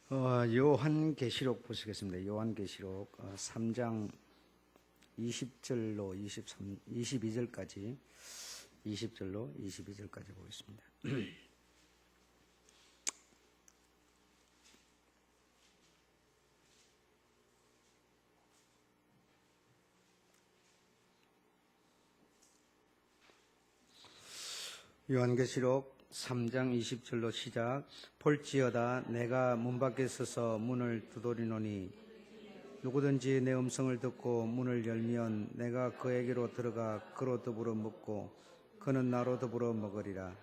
요한계시록 보시겠습니다. 요한계시록 3장 20절로 22절까지 20절로 22절까지 보겠습니다. 요한계시록 3장 20절로 시작. 볼지어다 내가 문 밖에 서서 문을 두드리노니 누구든지 내 음성을 듣고 문을 열면 내가 그에게로 들어가 그로 더불어 먹고 그는 나로 더불어 먹으리라.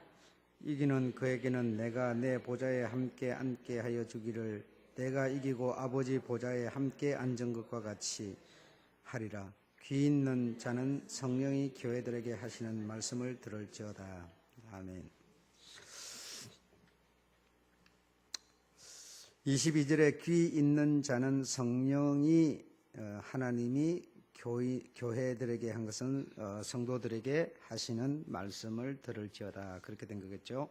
이기는 그에게는 내가 내 보좌에 함께 앉게 하여 주기를 내가 이기고 아버지 보좌에 함께 앉은 것과 같이 하리라. 귀 있는 자는 성령이 교회들에게 하시는 말씀을 들을지어다. 아멘. 22절에 귀 있는 자는 성령이 하나님이 교회들에게 한 것은 성도들에게 하시는 말씀을 들을지어다. 그렇게 된 거겠죠.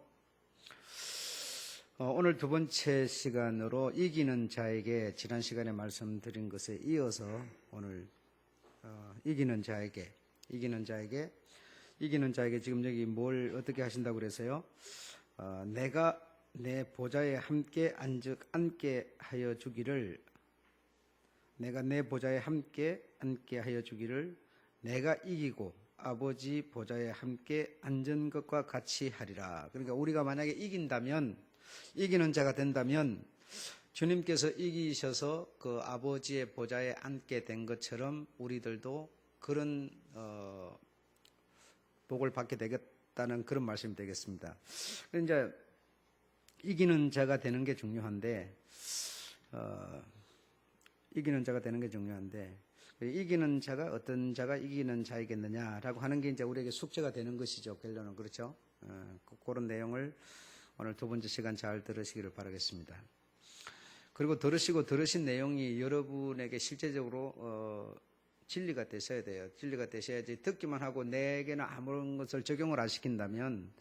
오늘 두 번째 시간으로 이기는 자에게 지난 시간에 말씀드린 것에 이어서 오늘 이기는 자에게 지금 여기 뭘 어떻게 하신다고 그래서요? 내가 내 보좌에 함께 앉게 하여 주기를 내가 내 보좌에 함께 앉게 하여 주기를 내가 이기고 아버지 보좌에 함께 앉은 것과 같이 하리라. 그러니까 우리가 만약에 이긴다면, 이기는 자가 된다면 주님께서 이기셔서 그 아버지의 보좌에 앉게 된 것처럼 우리들도 그런 복을 받게 되겠다는 그런 말씀이 되겠습니다. 이제 이기는 자가 되는 게 중요한데, 이기는 자가 어떤 자가 이기는 자이겠느냐라고 하는 게 이제 우리에게 숙제가 되는 것이죠. 결론은 그렇죠. 그런 내용을 오늘 두 번째 시간 잘 들으시기를 바라겠습니다. 그리고 들으신 내용이 여러분에게 실제적으로 진리가 되셔야 돼요. 진리가 되셔야지 듣기만 하고 내게는 아무런 것을 적용을 안 시킨다면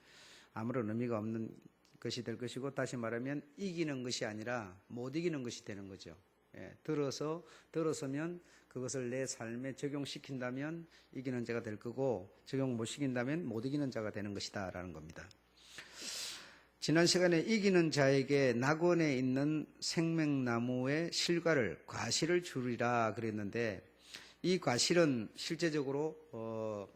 아무런 의미가 없는 것이 될 것이고, 다시 말하면 이기는 것이 아니라 못 이기는 것이 되는 거죠. 들었으면 그것을 내 삶에 적용시킨다면 이기는 자가 될 거고, 적용 못 시킨다면 못 이기는 자가 되는 것이다 라는 겁니다. 지난 시간에 이기는 자에게 낙원에 있는 생명나무의 실과를, 과실을 주리라 그랬는데, 이 과실은 실제적으로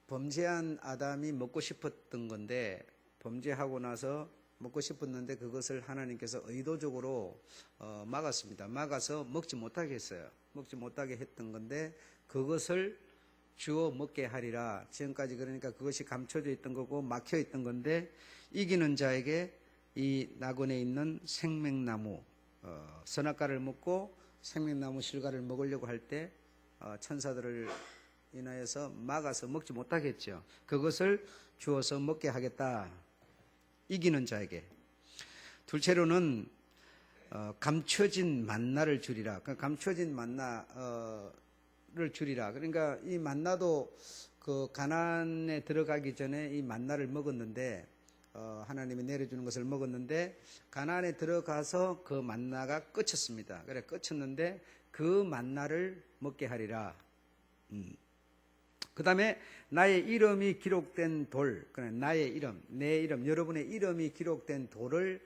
범죄한 아담이 먹고 싶었던 건데, 범죄하고 나서 먹고 싶었는데 그것을 하나님께서 의도적으로 막았습니다. 막아서 먹지 못하게 했어요. 먹지 못하게 했던 건데 그것을 주어 먹게 하리라. 지금까지 그러니까 그것이 감춰져 있던 거고 막혀 있던 건데, 이기는 자에게 이 낙원에 있는 생명나무 선악과를 먹고 생명나무 실과를 먹으려고 할 때 천사들을 인하여서 막아서 먹지 못하게 했죠. 그것을 주어서 먹게 하겠다. 이기는 자에게. 둘째로는 감춰진 만나를 주리라. 감춰진 만나를 주리라. 그러니까 이 만나도 그 가나안에 들어가기 전에 이 만나를 먹었는데, 하나님이 내려주는 것을 먹었는데 가나안에 들어가서 그 만나가 끝쳤습니다. 그래 끝쳤는데 그 만나를 먹게 하리라. 그 다음에 나의 이름이 기록된 돌, 나의 이름, 내 이름, 여러분의 이름이 기록된 돌을,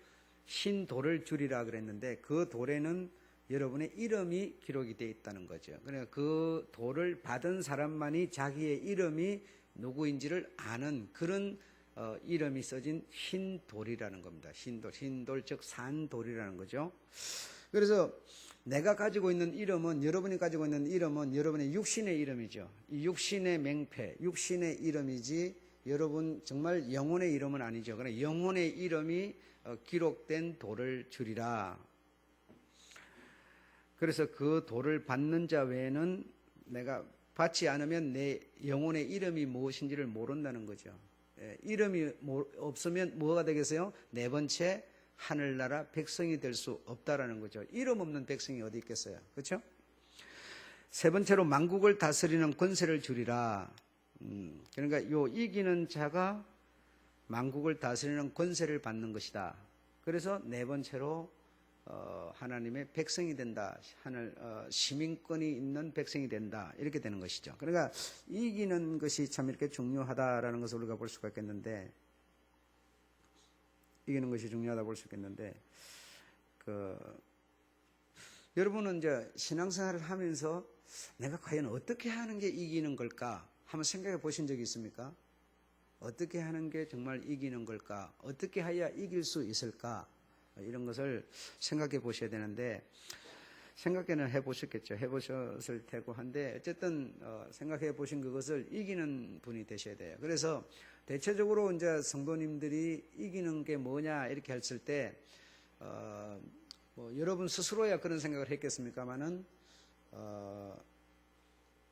흰 돌을 주리라 그랬는데, 그 돌에는 여러분의 이름이 기록이 되어 있다는 거죠. 그러니까 그 돌을 받은 사람만이 자기의 이름이 누구인지를 아는 그런 이름이 써진 흰 돌이라는 겁니다. 흰 돌, 즉 산돌이라는 거죠. 그래서 내가 가지고 있는 이름은, 여러분이 가지고 있는 이름은 여러분의 육신의 이름이죠. 이 육신의 맹패, 육신의 이름이지 여러분 정말 영혼의 이름은 아니죠. 그러나 영혼의 이름이 기록된 돌을 주리라. 그래서 그 돌을 받는 자 외에는 내가 받지 않으면 내 영혼의 이름이 무엇인지를 모른다는 거죠. 이름이 없으면 뭐가 되겠어요? 네 번째, 하늘나라 백성이 될 수 없다라는 거죠. 이름 없는 백성이 어디 있겠어요? 그렇죠? 세 번째로 만국을 다스리는 권세를 주리라. 그러니까 요 이기는 자가 만국을 다스리는 권세를 받는 것이다. 그래서 네 번째로 하나님의 백성이 된다. 하늘 시민권이 있는 백성이 된다. 이렇게 되는 것이죠. 그러니까 이기는 것이 참 이렇게 중요하다라는 것을 우리가 볼 수가 있겠는데, 이기는 것이 중요하다 볼 수 있겠는데, 여러분은 이제 신앙생활을 하면서 내가 과연 어떻게 하는 게 이기는 걸까 한번 생각해 보신 적이 있습니까? 어떻게 하는 게 정말 이기는 걸까? 어떻게 해야 이길 수 있을까? 이런 것을 생각해 보셔야 되는데, 생각해는 해보셨겠죠. 해보셨을 테고 한데, 어쨌든 생각해 보신 그것을 이기는 분이 되셔야 돼요. 그래서 대체적으로 이제 성도님들이 이기는 게 뭐냐 이렇게 했을 때, 여러분 스스로야 그런 생각을 했겠습니까만은,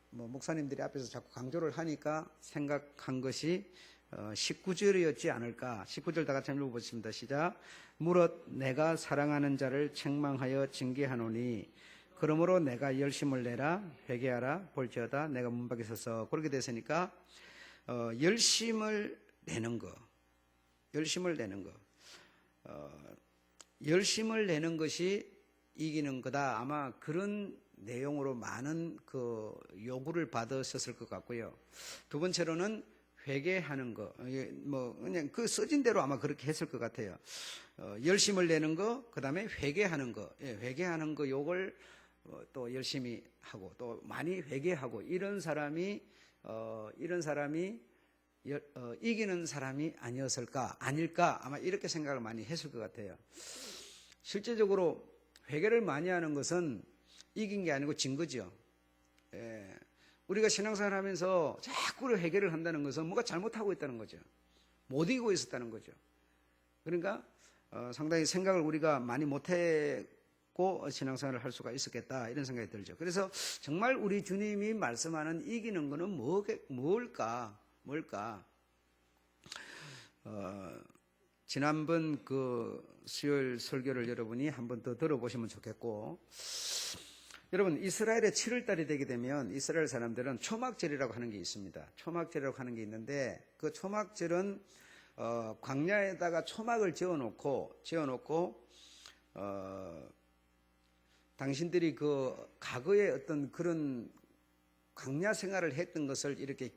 목사님들이 앞에서 자꾸 강조를 하니까 생각한 것이 19절이었지 않을까. 19절 다 같이 한번 읽어보겠습니다. 시작. 무릇 내가 사랑하는 자를 책망하여 징계하노니 그러므로 내가 열심을 내라 회개하라 볼지어다 내가 문 밖에 서서. 그렇게 됐으니까 열심을 내는 거, 열심을 내는 거, 열심을 내는 것이 이기는 거다. 아마 그런 내용으로 많은 그 요구를 받으셨을 것 같고요. 두 번째로는 회개하는 거, 그냥 그 써진 대로 아마 그렇게 했을 것 같아요. 열심을 내는 거, 그 다음에 회개하는 거, 회개하는 거 요걸 또 열심히 하고 또 많이 회개하고 이런 사람이 이기는 사람이 아니었을까, 아닐까 아마 이렇게 생각을 많이 했을 것 같아요. 실제적으로 회개를 많이 하는 것은 이긴 게 아니고 진 거죠. 우리가 신앙생활 하면서 자꾸 회개를 한다는 것은 뭔가 잘못하고 있다는 거죠. 못 이기고 있었다는 거죠. 그러니까 상당히 생각을 우리가 많이 못했고 신앙생활을 할 수가 있었겠다 이런 생각이 들죠. 그래서 정말 우리 주님이 말씀하는 이기는 거는 뭘까? 지난번 그 수요일 설교를 여러분이 한 번 더 들어보시면 좋겠고, 여러분 이스라엘의 7월달이 되게 되면 이스라엘 사람들은 초막절이라고 하는 게 있습니다. 초막절이라고 하는 게 있는데 그 초막절은 광야에다가 초막을 지어놓고 당신들이 그 과거에 어떤 그런 광야 생활을 했던 것을 이렇게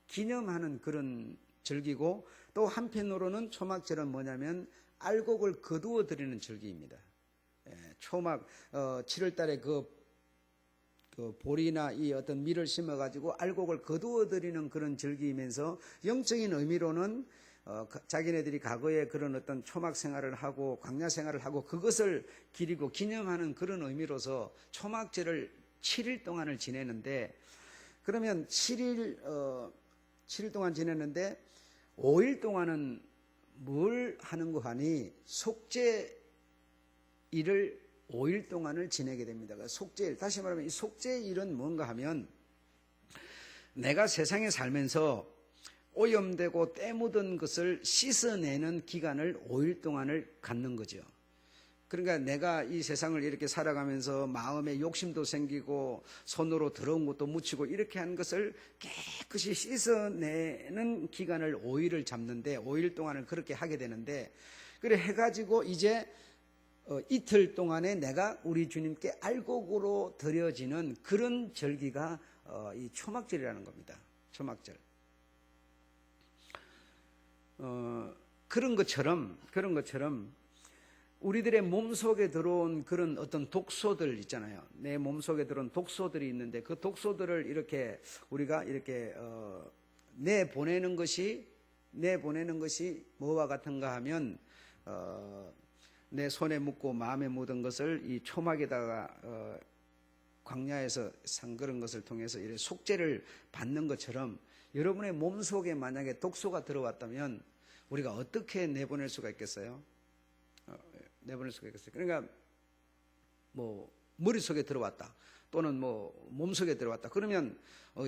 기념하는 그런 절기고, 또 한편으로는 초막절은 뭐냐면 알곡을 거두어 드리는 절기입니다. 초막 7월달에 그 보리나 이 어떤 밀을 심어가지고 알곡을 거두어 드리는 그런 절기이면서 영적인 의미로는 자기네들이 과거에 그런 어떤 초막 생활을 하고 광야 생활을 하고 그것을 기리고 기념하는 그런 의미로서 초막절을 7일 동안을 지내는데, 그러면 7일 동안 지냈는데 5일 동안은 뭘 하는 거 하니 속죄 일을 5일 동안을 지내게 됩니다. 속죄일, 다시 말하면 이 속죄일은 뭔가 하면 내가 세상에 살면서 오염되고 때 묻은 것을 씻어내는 기간을 5일 동안을 갖는 거죠. 그러니까 내가 이 세상을 이렇게 살아가면서 마음에 욕심도 생기고 손으로 더러운 것도 묻히고 이렇게 한 것을 깨끗이 씻어내는 기간을 5일을 잡는데, 5일 동안을 그렇게 하게 되는데, 그래 해가지고 이제 이틀 동안에 내가 우리 주님께 알곡으로 드려지는 그런 절기가 이 초막절이라는 겁니다. 초막절. 그런 것처럼 우리들의 몸속에 들어온 그런 어떤 독소들 있잖아요. 내 몸속에 들어온 독소들이 있는데 그 독소들을 이렇게 우리가 이렇게 내보내는 것이 뭐와 같은가 하면 내 손에 묻고 마음에 묻은 것을 이 초막에다가 광야에서 산 그런 것을 통해서 이렇게 속죄를 받는 것처럼 여러분의 몸속에 만약에 독소가 들어왔다면 우리가 어떻게 내보낼 수가 있겠어요? 그러니까 뭐 머릿속에 들어왔다 또는 뭐 몸속에 들어왔다 그러면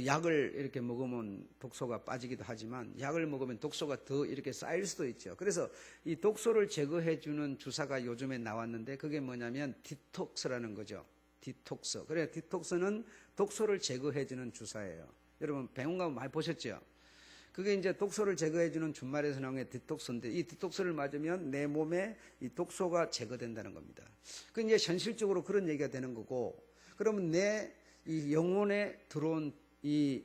약을 이렇게 먹으면 독소가 빠지기도 하지만 약을 먹으면 독소가 더 이렇게 쌓일 수도 있죠. 그래서 이 독소를 제거해 주는 주사가 요즘에 나왔는데 그게 뭐냐면 디톡스라는 거죠. 디톡스. 그래 디톡스는 독소를 제거해 주는 주사예요. 여러분 병원 가면 많이 보셨죠? 그게 이제 독소를 제거해주는 준말에서 나오는 게 디톡소인데, 이 디톡소를 맞으면 내 몸에 이 독소가 제거된다는 겁니다. 그 이제 현실적으로 그런 얘기가 되는 거고, 그러면 내 이 영혼에 들어온 이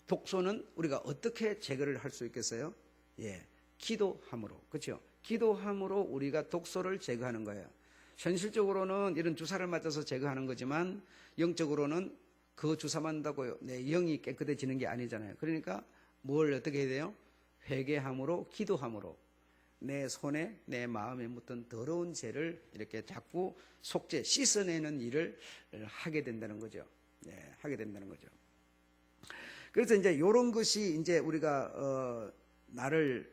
독소는 우리가 어떻게 제거를 할 수 있겠어요? 예, 기도함으로. 그렇죠? 기도함으로 우리가 독소를 제거하는 거예요. 현실적으로는 이런 주사를 맞아서 제거하는 거지만 영적으로는 그 주사 맞는다고 내 영이 깨끗해지는 게 아니잖아요. 그러니까 뭘 어떻게 해야 돼요? 회개함으로, 기도함으로 내 손에, 내 마음에 묻던 더러운 죄를 이렇게 자꾸 속죄, 씻어내는 일을 하게 된다는 거죠. 예, 하게 된다는 거죠. 그래서 이제 이런 것이 이제 우리가 나를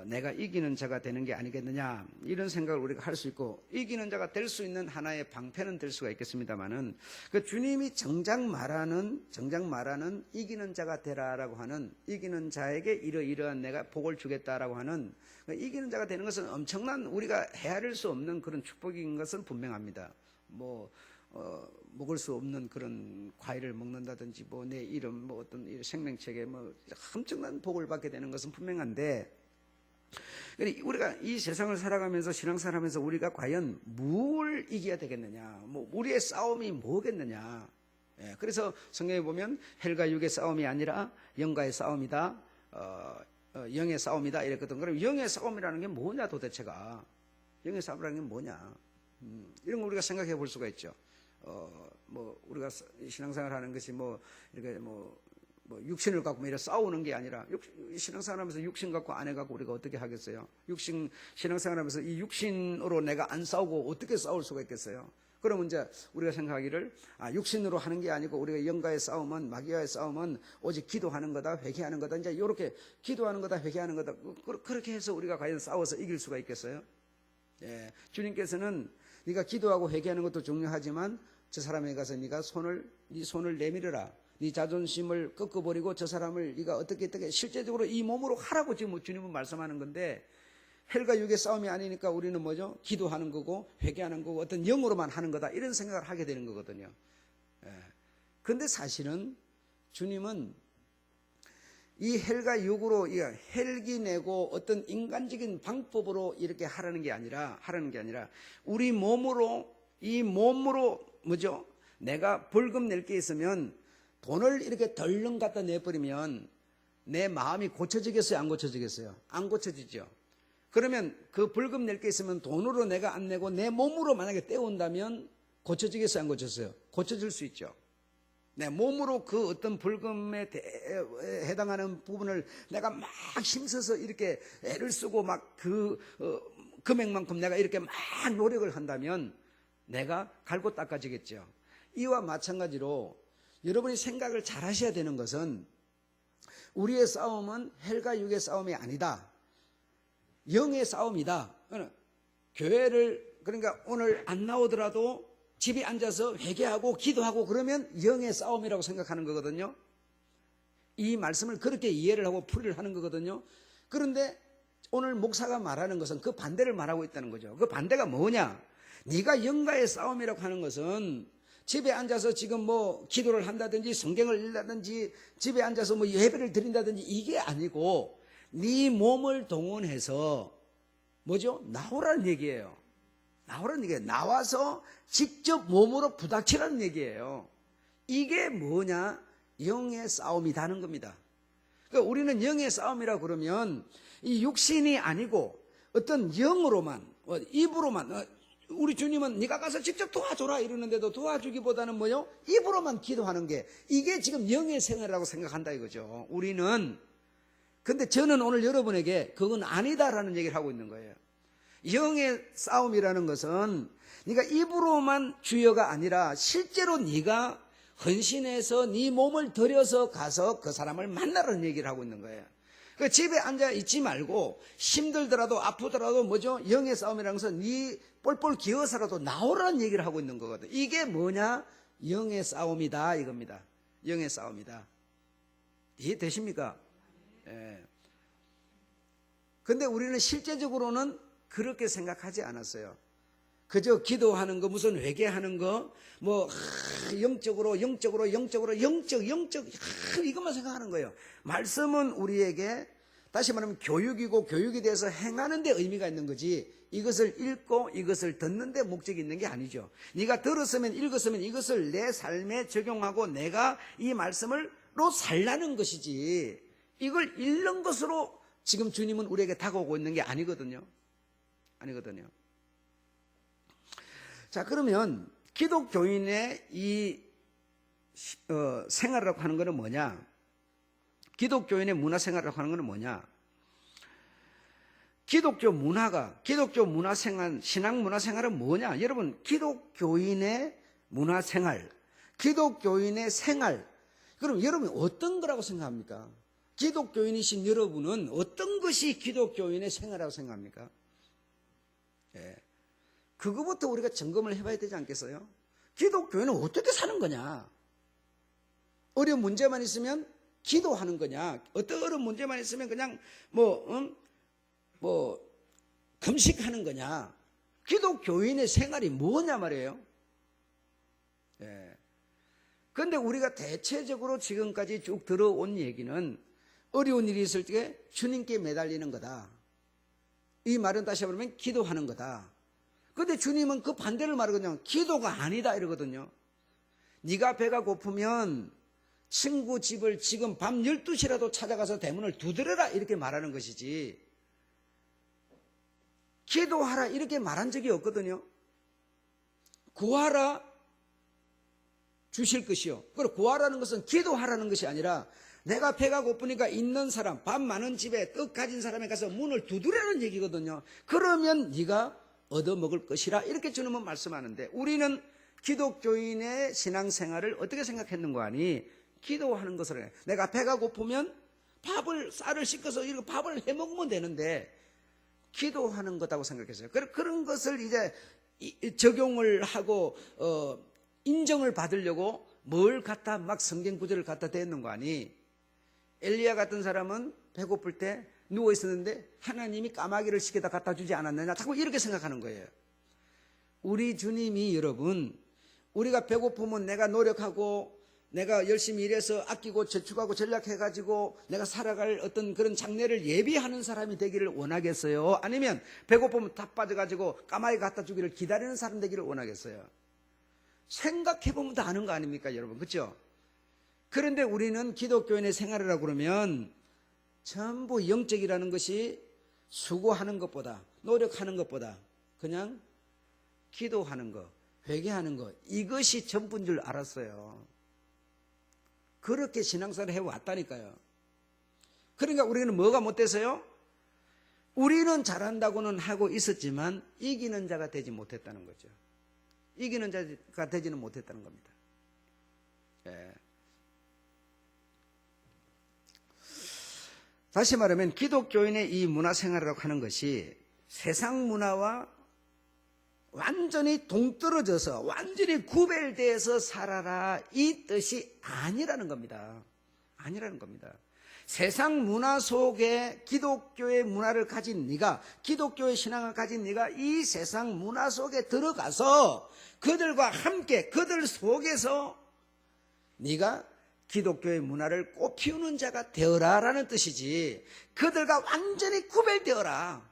내가 이기는 자가 되는 게 아니겠느냐, 이런 생각을 우리가 할 수 있고, 이기는 자가 될 수 있는 하나의 방패는 될 수가 있겠습니다만은, 그 주님이 정작 말하는 이기는 자가 되라라고 하는, 이기는 자에게 이러이러한 내가 복을 주겠다라고 하는, 이기는 자가 되는 것은 엄청난 우리가 헤아릴 수 없는 그런 축복인 것은 분명합니다. 먹을 수 없는 그런 과일을 먹는다든지, 내 이름, 어떤 생명책에 엄청난 복을 받게 되는 것은 분명한데, 우리가 이 세상을 살아가면서 신앙생활하면서 우리가 과연 뭘 이겨야 되겠느냐, 우리의 싸움이 뭐겠느냐. 예, 그래서 성경에 보면 헬과 육의 싸움이 아니라 영과의 싸움이다, 영의 싸움이다 이랬거든. 그럼 영의 싸움이라는 게 뭐냐 도대체가, 영의 싸움이라는 게 뭐냐, 이런 거 우리가 생각해 볼 수가 있죠. 우리가 신앙생활 하는 것이 이렇게 육신을 갖고 이렇게 싸우는 게 아니라, 신앙생활 하면서 육신 갖고 안 해갖고 우리가 어떻게 하겠어요? 신앙생활 하면서 이 육신으로 내가 안 싸우고 어떻게 싸울 수가 있겠어요? 그러면 이제 우리가 생각하기를, 육신으로 하는 게 아니고 우리가 영과의 싸움은, 마귀와의 싸움은 오직 기도하는 거다, 회개하는 거다, 이제 이렇게 기도하는 거다, 회개하는 거다, 그렇게 해서 우리가 과연 싸워서 이길 수가 있겠어요? 예, 주님께서는 네가 기도하고 회개하는 것도 중요하지만 저 사람에 가서 네 손을 내밀어라, 네 자존심을 꺾어버리고 저 사람을 네가 어떻게 실제적으로 이 몸으로 하라고 지금 주님은 말씀하는 건데, 헬과 육의 싸움이 아니니까 우리는 뭐죠? 기도하는 거고 회개하는 거고 어떤 영으로만 하는 거다, 이런 생각을 하게 되는 거거든요. 그런데 사실은 주님은 이 헬과 육으로 헬기내고 어떤 인간적인 방법으로 이렇게 하라는 게 아니라 우리 몸으로, 이 몸으로 뭐죠? 내가 벌금 낼 게 있으면 돈을 이렇게 덜렁 갖다 내버리면 내 마음이 고쳐지겠어요? 안 고쳐지겠어요? 안 고쳐지죠. 그러면 그 벌금 낼 게 있으면 돈으로 내가 안 내고 내 몸으로 만약에 떼온다면 고쳐지겠어요? 안 고쳐져요? 고쳐질 수 있죠. 내 몸으로 그 어떤 벌금에 해당하는 부분을 내가 막 힘써서 이렇게 애를 쓰고 막 금액만큼 내가 이렇게 막 노력을 한다면 내가 갈고 닦아지겠죠. 이와 마찬가지로 여러분이 생각을 잘 하셔야 되는 것은, 우리의 싸움은 헬과 육의 싸움이 아니다, 영의 싸움이다. 교회를, 그러니까 오늘 안 나오더라도 집에 앉아서 회개하고 기도하고 그러면 영의 싸움이라고 생각하는 거거든요. 이 말씀을 그렇게 이해를 하고 풀이를 하는 거거든요. 그런데 오늘 목사가 말하는 것은 그 반대를 말하고 있다는 거죠. 그 반대가 뭐냐? 네가 영과의 싸움이라고 하는 것은 집에 앉아서 지금 기도를 한다든지 성경을 읽는다든지 집에 앉아서 예배를 드린다든지 이게 아니고, 네 몸을 동원해서 뭐죠? 나오라는 얘기예요. 나오라는 얘기예요. 나와서 직접 몸으로 부닥치라는 얘기예요. 이게 뭐냐? 영의 싸움이라는 겁니다. 그러니까 우리는 영의 싸움이라고 그러면 이 육신이 아니고 어떤 영으로만, 입으로만, 우리 주님은 네가 가서 직접 도와줘라 이러는데도 도와주기보다는 뭐요? 입으로만 기도하는 게, 이게 지금 영의 생활이라고 생각한다 이거죠. 우리는. 근데 저는 오늘 여러분에게 그건 아니다라는 얘기를 하고 있는 거예요. 영의 싸움이라는 것은 네가 입으로만 주여가 아니라 실제로 네가 헌신해서 네 몸을 들여서 가서 그 사람을 만나라는 얘기를 하고 있는 거예요. 그 집에 앉아 있지 말고 힘들더라도 아프더라도 뭐죠? 영의 싸움이라는 것은 네 뻘뻘 기어서라도 나오라는 얘기를 하고 있는 거거든. 이게 뭐냐? 영의 싸움이다 이겁니다. 영의 싸움이다. 이해되십니까? 예. 근데 우리는 실제적으로는 그렇게 생각하지 않았어요. 그저 기도하는 거, 무슨 회개하는 거, 뭐 영적 이것만 생각하는 거예요. 말씀은 우리에게 다시 말하면 교육이고, 교육에 대해서 행하는 데 의미가 있는 거지, 이것을 읽고 이것을 듣는 데 목적이 있는 게 아니죠. 네가 들었으면, 읽었으면 이것을 내 삶에 적용하고 내가 이 말씀으로 살라는 것이지, 이걸 읽는 것으로 지금 주님은 우리에게 다가오고 있는 게 아니거든요. 자, 그러면 기독교인의 이 생활이라고 하는 것은 뭐냐? 기독교인의 문화 생활이라고 하는 것은 뭐냐? 기독교 문화 생활, 신앙 문화 생활은 뭐냐? 여러분, 기독교인의 문화 생활, 기독교인의 생활, 그럼 여러분이 어떤 거라고 생각합니까? 기독교인이신 여러분은 어떤 것이 기독교인의 생활이라고 생각합니까? 예. 그거부터 우리가 점검을 해봐야 되지 않겠어요? 기독교인은 어떻게 사는 거냐? 어려운 문제만 있으면 기도하는 거냐? 어떤 어려운 문제만 있으면 그냥 금식하는 거냐? 기독교인의 생활이 뭐냐 말이에요? 예. 그런데 우리가 대체적으로 지금까지 쭉 들어온 얘기는 어려운 일이 있을 때 주님께 매달리는 거다. 이 말은 다시 말하면 기도하는 거다. 그런데 주님은 그 반대를 말하거든요. 기도가 아니다 이러거든요. 네가 배가 고프면 친구 집을 지금 밤 12시라도 찾아가서 대문을 두드려라 이렇게 말하는 것이지, 기도하라 이렇게 말한 적이 없거든요. 구하라 주실 것이요. 그리고 구하라는 것은 기도하라는 것이 아니라 내가 배가 고프니까 있는 사람, 밥 많은 집에 떡 가진 사람에 가서 문을 두드리라는 얘기거든요. 그러면 네가 얻어먹을 것이라 이렇게 주님은 말씀하는데, 우리는 기독교인의 신앙생활을 어떻게 생각했는가 하니 기도하는 것을 해. 내가 배가 고프면 쌀을 씻어서 이렇게 밥을 해먹으면 되는데 기도하는 거다고 생각했어요. 그런 것을 이제 적용을 하고 인정을 받으려고 뭘 갖다 막 성경 구절을 갖다 대는 거 아니. 엘리야 같은 사람은 배고플 때 누워 있었는데 하나님이 까마귀를 시켜다 갖다 주지 않았느냐, 자꾸 이렇게 생각하는 거예요. 우리 주님이, 여러분, 우리가 배고프면 내가 노력하고 내가 열심히 일해서 아끼고 저축하고 전략해가지고 내가 살아갈 어떤 그런 장래를 예비하는 사람이 되기를 원하겠어요? 아니면 배고프면 다 빠져가지고 까마귀 갖다 주기를 기다리는 사람 되기를 원하겠어요? 생각해보면 다 아는 거 아닙니까, 여러분? 그렇죠? 그런데 우리는 기독교인의 생활이라고 그러면 전부 영적이라는 것이 수고하는 것보다, 노력하는 것보다 그냥 기도하는 것, 회개하는 것, 이것이 전부인 줄 알았어요. 그렇게 신앙생활을 해왔다니까요. 그러니까 우리는 뭐가 못돼서요? 우리는 잘한다고는 하고 있었지만 이기는 자가 되지 못했다는 거죠. 이기는 자가 되지는 못했다는 겁니다. 예. 다시 말하면 기독교인의 이 문화생활이라고 하는 것이 세상 문화와 완전히 동떨어져서 완전히 구별돼서 살아라 이 뜻이 아니라는 겁니다. 아니라는 겁니다. 세상 문화 속에 기독교의 문화를 가진 네가, 기독교의 신앙을 가진 네가 이 세상 문화 속에 들어가서 그들과 함께 그들 속에서 네가 기독교의 문화를 꽃피우는 자가 되어라라는 뜻이지, 그들과 완전히 구별되어라,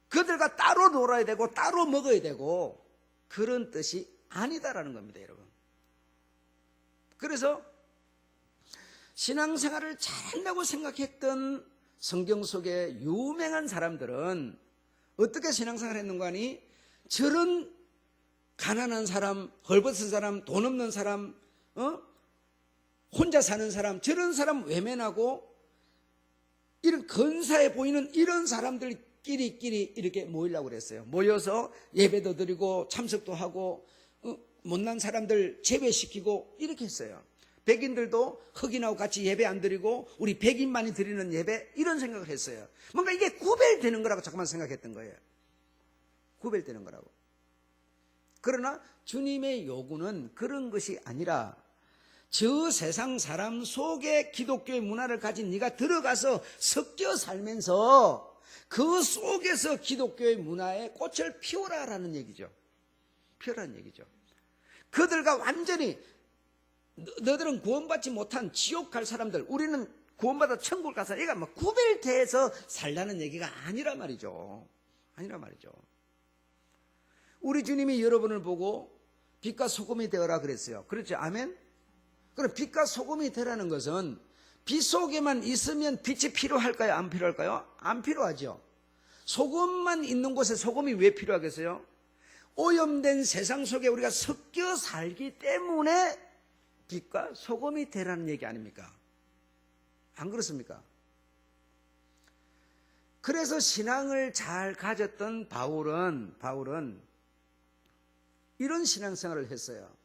그들과 따로 놀아야 되고 따로 먹어야 되고 그런 뜻이 아니다라는 겁니다, 여러분. 그래서 신앙생활을 잘한다고 생각했던 성경 속의 유명한 사람들은 어떻게 신앙생활을 했는가 하니, 저런 가난한 사람, 헐벗은 사람, 돈 없는 사람, 혼자 사는 사람, 저런 사람 외면하고 이런 근사해 보이는 이런 사람들 끼리끼리 이렇게 모이려고 그랬어요. 모여서 예배도 드리고 참석도 하고 못난 사람들 제외시키고 이렇게 했어요. 백인들도 흑인하고 같이 예배 안 드리고 우리 백인만이 드리는 예배, 이런 생각을 했어요. 뭔가 이게 구별되는 거라고 자꾸만 생각했던 거예요. 구별되는 거라고. 그러나 주님의 요구는 그런 것이 아니라 저 세상 사람 속에 기독교의 문화를 가진 네가 들어가서 섞여 살면서 그 속에서 기독교의 문화에 꽃을 피워라라는 얘기죠. 무분별한 얘기죠. 그들과 완전히 너들은 구원받지 못한 지옥 갈 사람들, 우리는 구원받아 천국 가서 얘가 뭐 구별돼서 살라는 얘기가 아니라 말이죠. 아니라 말이죠. 우리 주님이 여러분을 보고 빛과 소금이 되어라 그랬어요. 그렇죠? 아멘? 그럼 빛과 소금이 되라는 것은 빛 속에만 있으면 빛이 필요할까요? 안 필요할까요? 안 필요하죠. 소금만 있는 곳에 소금이 왜 필요하겠어요? 오염된 세상 속에 우리가 섞여 살기 때문에 빛과 소금이 되라는 얘기 아닙니까? 안 그렇습니까? 그래서 신앙을 잘 가졌던 바울은 이런 신앙생활을 했어요.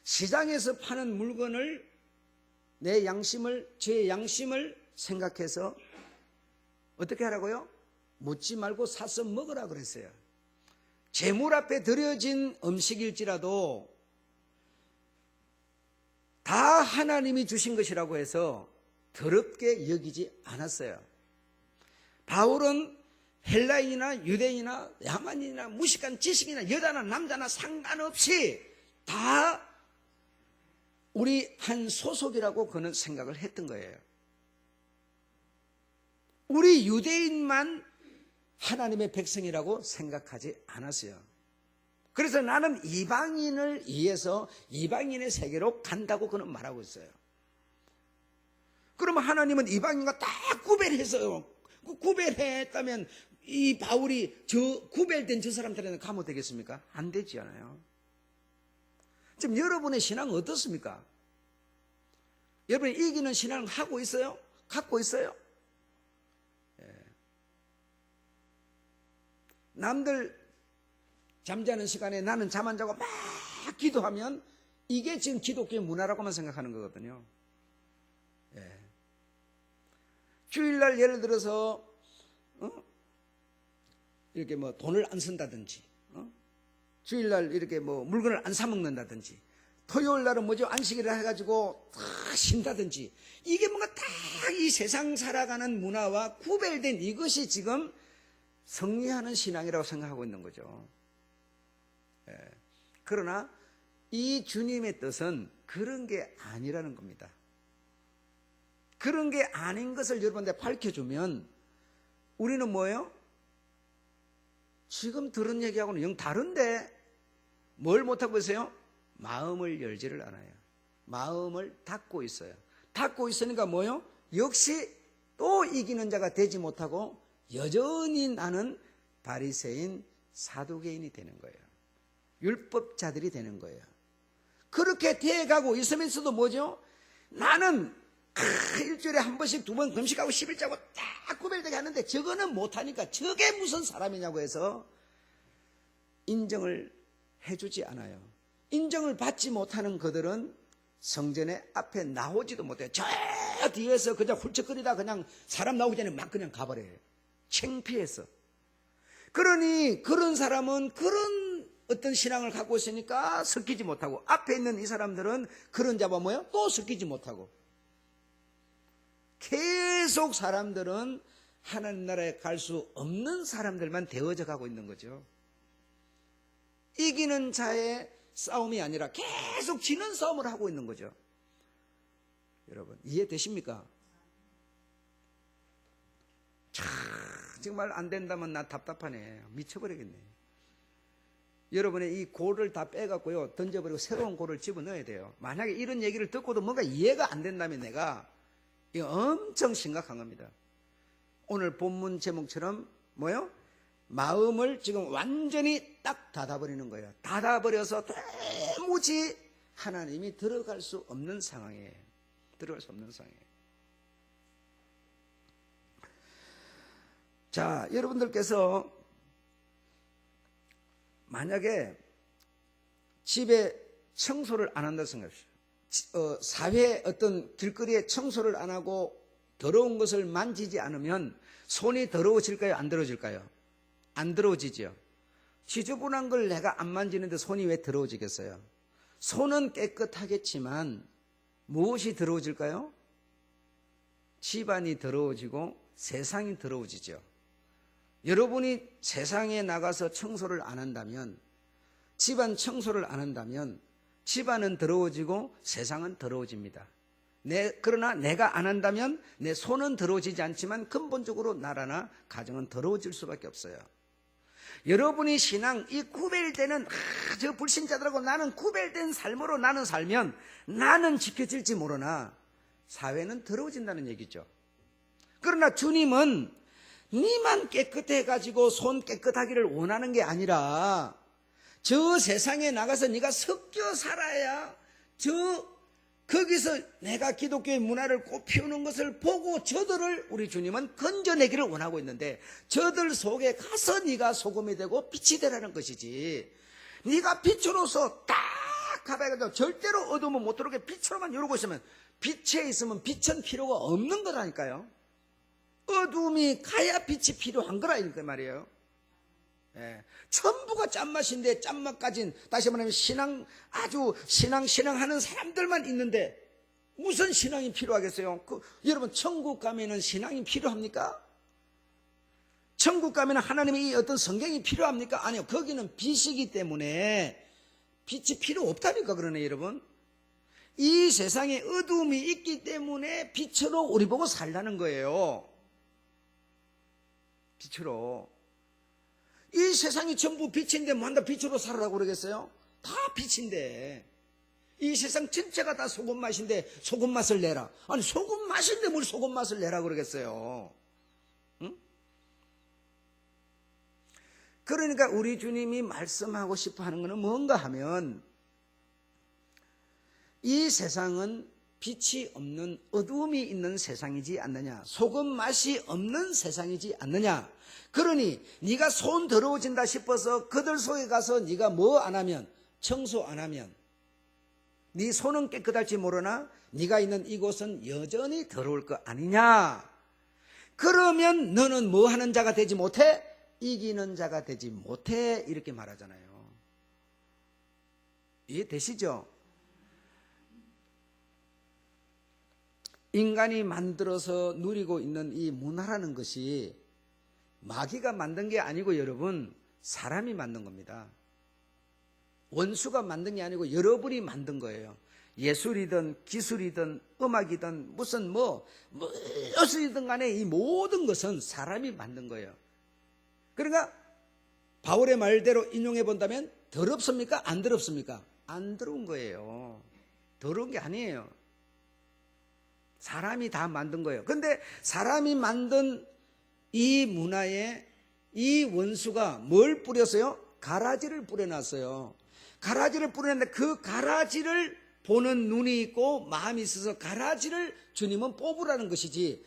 시장에서 파는 물건을 제 양심을 생각해서 어떻게 하라고요? 묻지 말고 사서 먹으라 그랬어요. 재물 앞에 드려진 음식일지라도 다 하나님이 주신 것이라고 해서 더럽게 여기지 않았어요. 바울은 헬라인이나 유대인이나 야만인이나 무식한 지식이나 여자나 남자나 상관없이 다 우리 한 소속이라고 그는 생각을 했던 거예요. 우리 유대인만 하나님의 백성이라고 생각하지 않았어요. 그래서 나는 이방인을 위해서 이방인의 세계로 간다고 그는 말하고 있어요. 그러면 하나님은 이방인과 다 구별해서요. 구별했다면 이 바울이 구별된 저 사람들에는 가면 되겠습니까? 안 되지 않아요. 지금 여러분의 신앙은 어떻습니까? 여러분이 이기는 신앙을 하고 있어요? 갖고 있어요? 남들 잠자는 시간에 나는 잠 안 자고 막 기도하면 이게 지금 기독교의 문화라고만 생각하는 거거든요. 주일날 예를 들어서 이렇게 뭐 돈을 안 쓴다든지, 주일날 이렇게 뭐 물건을 안 사 먹는다든지, 토요일 날은 뭐죠? 안식일을 해가지고 다 쉰다든지, 이게 뭔가 다 이 세상 살아가는 문화와 구별된 이것이 지금 승리하는 신앙이라고 생각하고 있는 거죠. 그러나 이 주님의 뜻은 그런 게 아니라는 겁니다. 그런 게 아닌 것을 여러분한테 밝혀주면 우리는 뭐예요? 지금 들은 얘기하고는 영 다른데 뭘 못하고 있어요? 마음을 열지를 않아요. 마음을 닫고 있어요. 닫고 있으니까 뭐예요? 역시 또 이기는 자가 되지 못하고 여전히 나는 바리새인 사두개인이 되는 거예요. 율법자들이 되는 거예요. 그렇게 돼가고 있으면서도 뭐죠? 나는 일주일에 한 번씩 두 번 금식하고 10일자고 딱 구별되게 하는데 저거는 못하니까 저게 무슨 사람이냐고 해서 인정을 해주지 않아요. 인정을 받지 못하는 그들은 성전의 앞에 나오지도 못해요. 저 뒤에서 그냥 훌쩍거리다 그냥 사람 나오기 전에 막 그냥 가버려요. 창피해서. 그러니 그런 사람은 그런 어떤 신앙을 갖고 있으니까 섞이지 못하고, 앞에 있는 이 사람들은 그런 자와 뭐예요? 또 섞이지 못하고, 계속 사람들은 하나님 나라에 갈 수 없는 사람들만 되어져 가고 있는 거죠. 이기는 자의 싸움이 아니라 계속 지는 싸움을 하고 있는 거죠. 여러분 이해되십니까? 정말 안 된다면 나 답답하네. 미쳐버리겠네. 여러분의 이 골을 다 빼갖고요 던져버리고 새로운 골을 집어넣어야 돼요. 만약에 이런 얘기를 듣고도 뭔가 이해가 안 된다면 내가 이거 엄청 심각한 겁니다. 오늘 본문 제목처럼 뭐요? 마음을 지금 완전히 딱 닫아버리는 거예요. 닫아버려서 도무지 하나님이 들어갈 수 없는 상황이에요. 들어갈 수 없는 상황이에요. 자, 여러분들께서 만약에 집에 청소를 안 한다 생각하십시오. 사회 어떤 길거리에 청소를 안 하고 더러운 것을 만지지 않으면 손이 더러워질까요? 안 더러워질까요? 안 더러워지죠. 지저분한 걸 내가 안 만지는데 손이 왜 더러워지겠어요? 손은 깨끗하겠지만 무엇이 더러워질까요? 집안이 더러워지고 세상이 더러워지죠. 여러분이 세상에 나가서 청소를 안 한다면 집안 청소를 안 한다면 집안은 더러워지고 세상은 더러워집니다. 그러나 내가 안 한다면 내 손은 더러워지지 않지만 근본적으로 나라나 가정은 더러워질 수밖에 없어요. 여러분이 신앙, 이 구별되는 저 불신자들하고 나는 구별된 삶으로 나는 살면 나는 지켜질지 모르나 사회는 더러워진다는 얘기죠. 그러나 주님은 니만 깨끗해가지고 손 깨끗하기를 원하는 게 아니라 저 세상에 나가서 네가 섞여 살아야 거기서 내가 기독교의 문화를 꽃피우는 것을 보고 저들을 우리 주님은 건져내기를 원하고 있는데 저들 속에 가서 네가 소금이 되고 빛이 되라는 것이지. 네가 빛으로서 딱 가봐야 절대로 어두우면 못 들어오게 빛으로만 이러고 있으면 빛에 있으면 빛은 필요가 없는 거라니까요. 어두움이 가야 빛이 필요한 거라 이렇게 말이에요. 예. 전부가 짠맛인데 짠맛 가진 다시 말하면 아주 신앙하는 사람들만 있는데 무슨 신앙이 필요하겠어요? 여러분 천국 가면은 신앙이 필요합니까? 천국 가면은 하나님의 어떤 성경이 필요합니까? 아니요. 거기는 빛이기 때문에 빛이 필요 없다니까 그러네 여러분. 이 세상에 어두움이 있기 때문에 빛으로 우리 보고 살라는 거예요. 빛으로. 이 세상이 전부 빛인데 뭐 한다 빛으로 살으라고 그러겠어요? 다 빛인데. 이 세상 전체가 다 소금 맛인데 소금 맛을 내라. 아니 소금 맛인데 뭘 소금 맛을 내라 그러겠어요? 응? 그러니까 우리 주님이 말씀하고 싶어 하는 것은 뭔가 하면 이 세상은 빛이 없는 어두움이 있는 세상이지 않느냐. 소금 맛이 없는 세상이지 않느냐. 그러니 네가 손 더러워진다 싶어서 그들 속에 가서 네가 뭐 안 하면 청소 안 하면 네 손은 깨끗할지 모르나 네가 있는 이곳은 여전히 더러울 거 아니냐. 그러면 너는 뭐 하는 자가 되지 못해? 이기는 자가 되지 못해. 이렇게 말하잖아요. 이해되시죠? 인간이 만들어서 누리고 있는 이 문화라는 것이 마귀가 만든 게 아니고 여러분 사람이 만든 겁니다. 원수가 만든 게 아니고 여러분이 만든 거예요. 예술이든 기술이든 음악이든 무슨 무엇이든 간에 이 모든 것은 사람이 만든 거예요. 그러니까 바울의 말대로 인용해 본다면 더럽습니까? 안 더럽습니까? 안 더러운 거예요. 더러운 게 아니에요. 사람이 다 만든 거예요. 그런데 사람이 만든 이 문화에 이 원수가 뭘 뿌렸어요? 가라지를 뿌려놨어요. 가라지를 뿌렸는데 그 가라지를 보는 눈이 있고 마음이 있어서 가라지를 주님은 뽑으라는 것이지,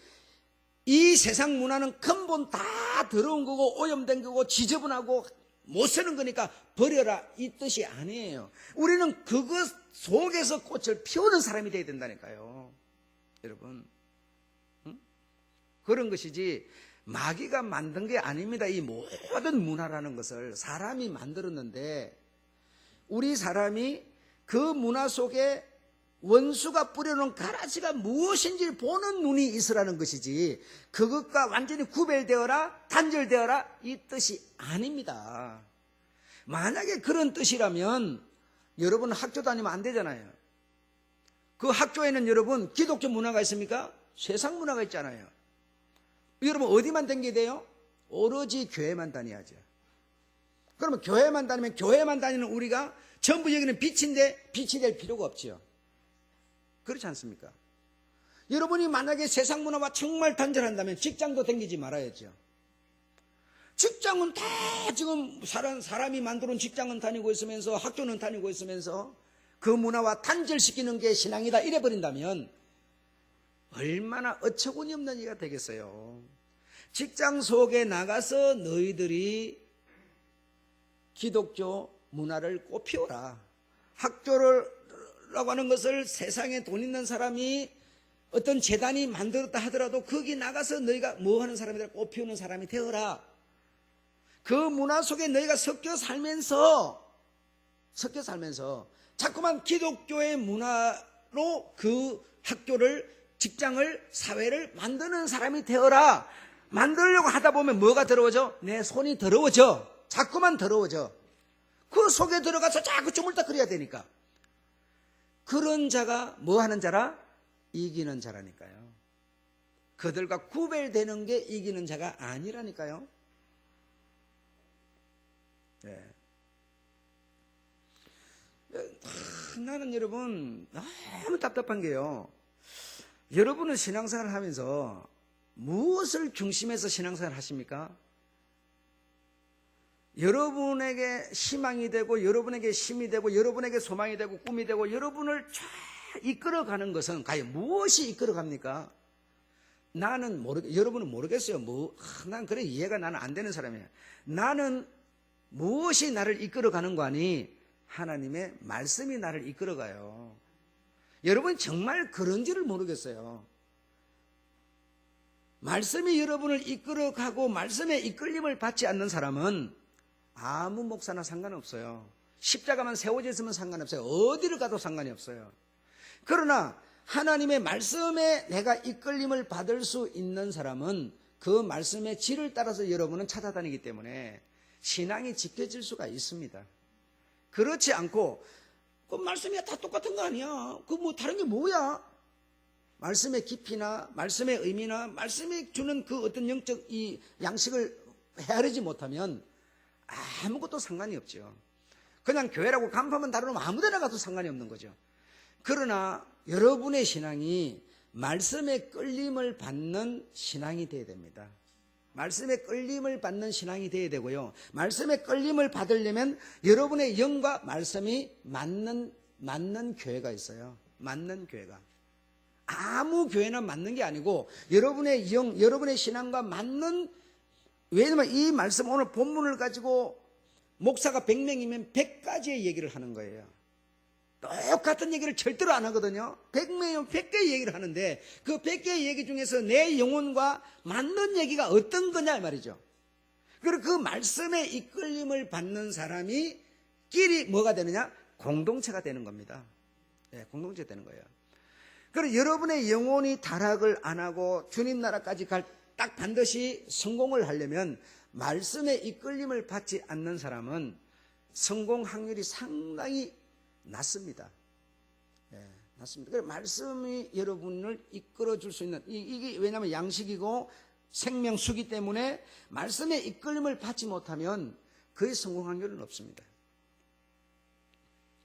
이 세상 문화는 근본 다 더러운 거고 오염된 거고 지저분하고 못 쓰는 거니까 버려라 이 뜻이 아니에요. 우리는 그것 속에서 꽃을 피우는 사람이 되어야 된다니까요. 여러분, 응? 그런 것이지 마귀가 만든 게 아닙니다. 이 모든 문화라는 것을 사람이 만들었는데 우리 사람이 그 문화 속에 원수가 뿌려놓은 가라지가 무엇인지 보는 눈이 있으라는 것이지 그것과 완전히 구별되어라 단절되어라 이 뜻이 아닙니다. 만약에 그런 뜻이라면 여러분 학교 다니면 안 되잖아요. 그 학교에는 여러분 기독교 문화가 있습니까? 세상 문화가 있잖아요. 여러분 어디만 다니게 돼요? 오로지 교회만 다녀야죠. 그러면 교회만 다니면 교회만 다니는 우리가 전부 여기는 빛인데 빛이 될 필요가 없지요. 그렇지 않습니까? 여러분이 만약에 세상 문화와 정말 단절한다면 직장도 다니지 말아야죠. 직장은 다 지금 사람이 만들어온 직장은 다니고 있으면서 학교는 다니고 있으면서 그 문화와 단절시키는 게 신앙이다 이래버린다면 얼마나 어처구니 없는 얘기가 되겠어요. 직장 속에 나가서 너희들이 기독교 문화를 꽃피워라. 학교라고 하는 것을 세상에 돈 있는 사람이 어떤 재단이 만들었다 하더라도 거기 나가서 너희가 뭐 하는 사람이다 꽃피우는 사람이 되어라. 그 문화 속에 너희가 섞여 살면서 자꾸만 기독교의 문화로 그 학교를 직장을 사회를 만드는 사람이 되어라. 만들려고 하다 보면 뭐가 더러워져? 내 손이 더러워져. 자꾸만 더러워져. 그 속에 들어가서 자꾸 주물럭거려야 되니까. 그런 자가 뭐 하는 자라? 이기는 자라니까요. 그들과 구별되는 게 이기는 자가 아니라니까요. 네. 나는 여러분 너무 답답한 게요. 여러분은 신앙생활을 하면서 무엇을 중심해서 신앙생활을 하십니까? 여러분에게 희망이 되고 여러분에게 힘이 되고 여러분에게 소망이 되고 꿈이 되고 여러분을 쫙 이끌어가는 것은 과연 무엇이 이끌어갑니까? 나는 여러분은 모르겠어요. 난 그래 이해가 나는 안 되는 사람이에요. 나는 무엇이 나를 이끌어가는 거 아니? 하나님의 말씀이 나를 이끌어가요. 여러분 정말 그런지를 모르겠어요. 말씀이 여러분을 이끌어가고 말씀에 이끌림을 받지 않는 사람은 아무 목사나 상관없어요. 십자가만 세워져 있으면 상관없어요. 어디를 가도 상관이 없어요. 그러나 하나님의 말씀에 내가 이끌림을 받을 수 있는 사람은 그 말씀의 질을 따라서 여러분은 찾아다니기 때문에 신앙이 지켜질 수가 있습니다. 그렇지 않고 그 말씀이 다 똑같은 거 아니야. 그 뭐 다른 게 뭐야? 말씀의 깊이나 말씀의 의미나 말씀이 주는 그 어떤 영적 이 양식을 헤아리지 못하면 아무것도 상관이 없죠. 그냥 교회라고 간판만 달아놓으면 아무데나 가도 상관이 없는 거죠. 그러나 여러분의 신앙이 말씀에 끌림을 받는 신앙이 되어야 됩니다. 말씀에 끌림을 받는 신앙이 되어야 되고요. 말씀에 끌림을 받으려면 여러분의 영과 말씀이 맞는 교회가 있어요. 맞는 교회가. 아무 교회나 맞는 게 아니고 여러분의 영, 여러분의 신앙과 맞는, 왜냐면 이 말씀 오늘 본문을 가지고 목사가 100명이면 100가지의 얘기를 하는 거예요. 똑같은 얘기를 절대로 안 하거든요. 100명이면 100개의 얘기를 하는데 그 100개의 얘기 중에서 내 영혼과 맞는 얘기가 어떤 거냐 이 말이죠. 그리고 그 말씀에 이끌림을 받는 사람이 끼리 뭐가 되느냐? 공동체가 되는 겁니다. 네, 공동체가 되는 거예요. 그리고 여러분의 영혼이 타락을 안 하고 주님 나라까지 딱 반드시 성공을 하려면 말씀에 이끌림을 받지 않는 사람은 성공 확률이 상당히 낮습니다. 네, 낮습니다. 그래서 말씀이 여러분을 이끌어 줄 수 있는, 이게 왜냐하면 양식이고 생명수기 때문에 말씀에 이끌림을 받지 못하면 그의 성공 확률은 없습니다.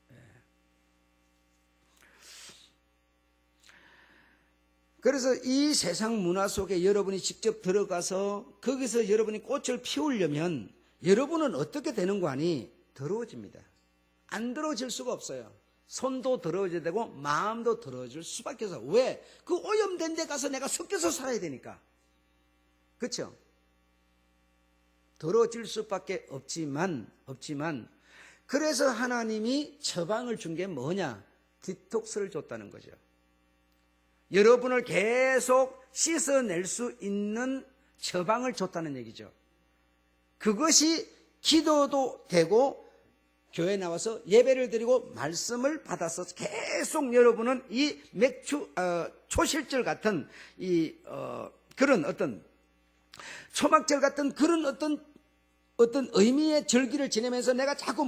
네. 그래서 이 세상 문화 속에 여러분이 직접 들어가서 거기서 여러분이 꽃을 피우려면 여러분은 어떻게 되는 거 아니? 더러워집니다. 안 더러워질 수가 없어요. 손도 더러워져야 되고 마음도 더러워질 수밖에 없어요. 왜? 그 오염된 데 가서 내가 섞여서 살아야 되니까. 그렇죠? 더러워질 수밖에 없지만 그래서 하나님이 처방을 준 게 뭐냐? 디톡스를 줬다는 거죠. 여러분을 계속 씻어낼 수 있는 처방을 줬다는 얘기죠. 그것이 기도도 되고 교회에 나와서 예배를 드리고 말씀을 받아서 계속 여러분은 이 초실절 같은 그런 어떤 초막절 같은 그런 어떤 의미의 절기를 지내면서 내가 자꾸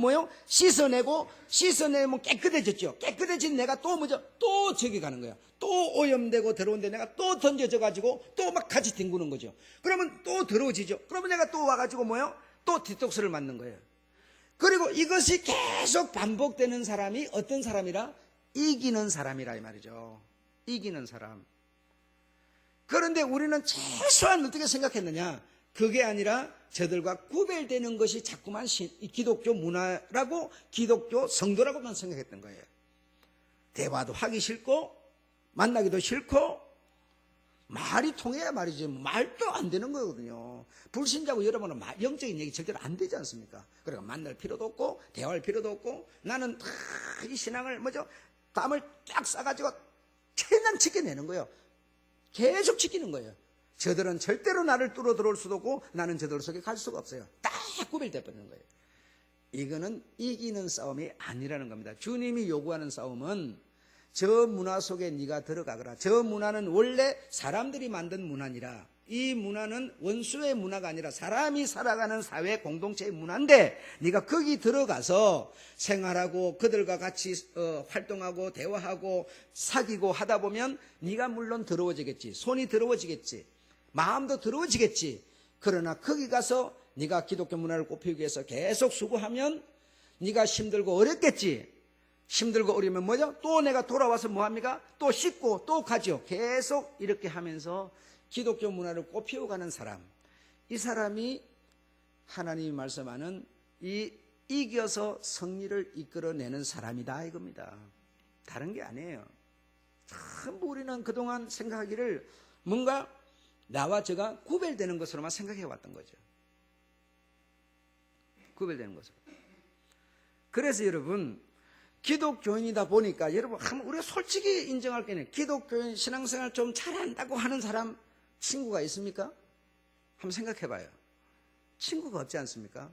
씻어내면 깨끗해졌죠. 깨끗해진 내가 또 또 저기 가는 거야. 또 오염되고 더러운데 내가 또 던져져 가지고 또 막 같이 뒹구는 거죠. 그러면 또 더러워지죠. 그러면 내가 또 와가지고 또 디톡스를 맞는 거예요. 그리고 이것이 계속 반복되는 사람이 어떤 사람이라? 이기는 사람이라 이 말이죠. 이기는 사람. 그런데 우리는 최소한 어떻게 생각했느냐? 그게 아니라 저들과 구별되는 것이 자꾸만 기독교 문화라고 기독교 성도라고만 생각했던 거예요. 대화도 하기 싫고 만나기도 싫고 말이 통해야 말이지 말도 안 되는 거거든요. 불신자고 여러분은 영적인 얘기 절대로 안 되지 않습니까? 그러니까 만날 필요도 없고 대화할 필요도 없고 나는 다 이 신앙을 담을 쫙 싸가지고 그냥 지켜내는 거예요. 계속 지키는 거예요. 저들은 절대로 나를 뚫어 들어올 수도 없고 나는 저들 속에 갈 수가 없어요. 딱 구별돼 버리는 거예요. 이거는 이기는 싸움이 아니라는 겁니다. 주님이 요구하는 싸움은 저 문화 속에 네가 들어가거라. 저 문화는 원래 사람들이 만든 문화니라. 이 문화는 원수의 문화가 아니라 사람이 살아가는 사회 공동체의 문화인데 네가 거기 들어가서 생활하고 그들과 같이 활동하고 대화하고 사귀고 하다 보면 네가 물론 더러워지겠지. 손이 더러워지겠지. 마음도 더러워지겠지. 그러나 거기 가서 네가 기독교 문화를 꽃피우기 위해서 계속 수고하면 네가 힘들고 어렵겠지. 힘들고 어려우면 뭐죠? 또 내가 돌아와서 뭐합니까? 또 씻고 또 가죠. 계속 이렇게 하면서 기독교 문화를 꽃피워가는 사람, 이 사람이 하나님이 말씀하는 이 이겨서 승리를 이끌어내는 사람이다 이겁니다. 다른 게 아니에요. 참 우리는 그동안 생각하기를 뭔가 나와 저가 구별되는 것으로만 생각해 왔던 거죠. 구별되는 것으로. 그래서 여러분 기독교인이다 보니까 여러분 우리가 솔직히 인정할 게 아니에요. 기독교인 신앙생활 좀 잘한다고 하는 사람 친구가 있습니까? 한번 생각해 봐요. 친구가 없지 않습니까?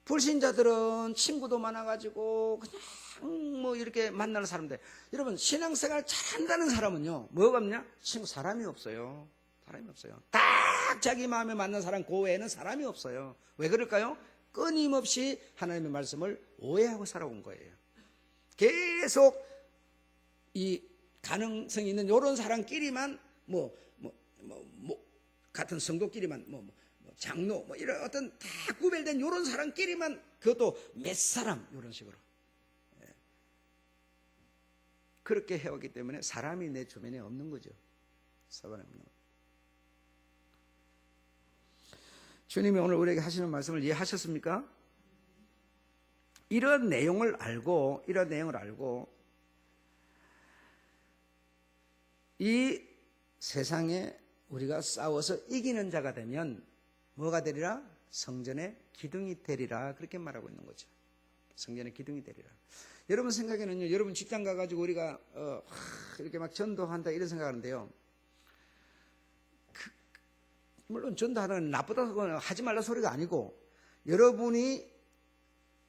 불신자들은 친구도 많아가지고 그냥 뭐 이렇게 만나는 사람들. 여러분 신앙생활 잘한다는 사람은요 뭐가 없냐? 친구 사람이 없어요. 사람이 없어요. 딱 자기 마음에 맞는 사람 그 외에는 사람이 없어요. 왜 그럴까요? 끊임없이 하나님의 말씀을 오해하고 살아온 거예요. 계속 이 가능성이 있는 이런 사람끼리만 같은 성도끼리만 장로 이런 어떤 다 구별된 이런 사람끼리만 그것도 몇 사람 이런 식으로 그렇게 해왔기 때문에 사람이 내 주변에 없는 거죠. 사람이 없는 거죠. 주님이 오늘 우리에게 하시는 말씀을 이해하셨습니까? 이런 내용을 알고 이 세상에 우리가 싸워서 이기는 자가 되면 뭐가 되리라? 성전의 기둥이 되리라. 그렇게 말하고 있는 거죠. 성전의 기둥이 되리라. 여러분 생각에는요, 여러분 직장 가가지고 우리가 이렇게 막 전도한다 이런 생각하는데요. 물론 전도하는 건 나쁘다고 하지 말라 소리가 아니고 여러분이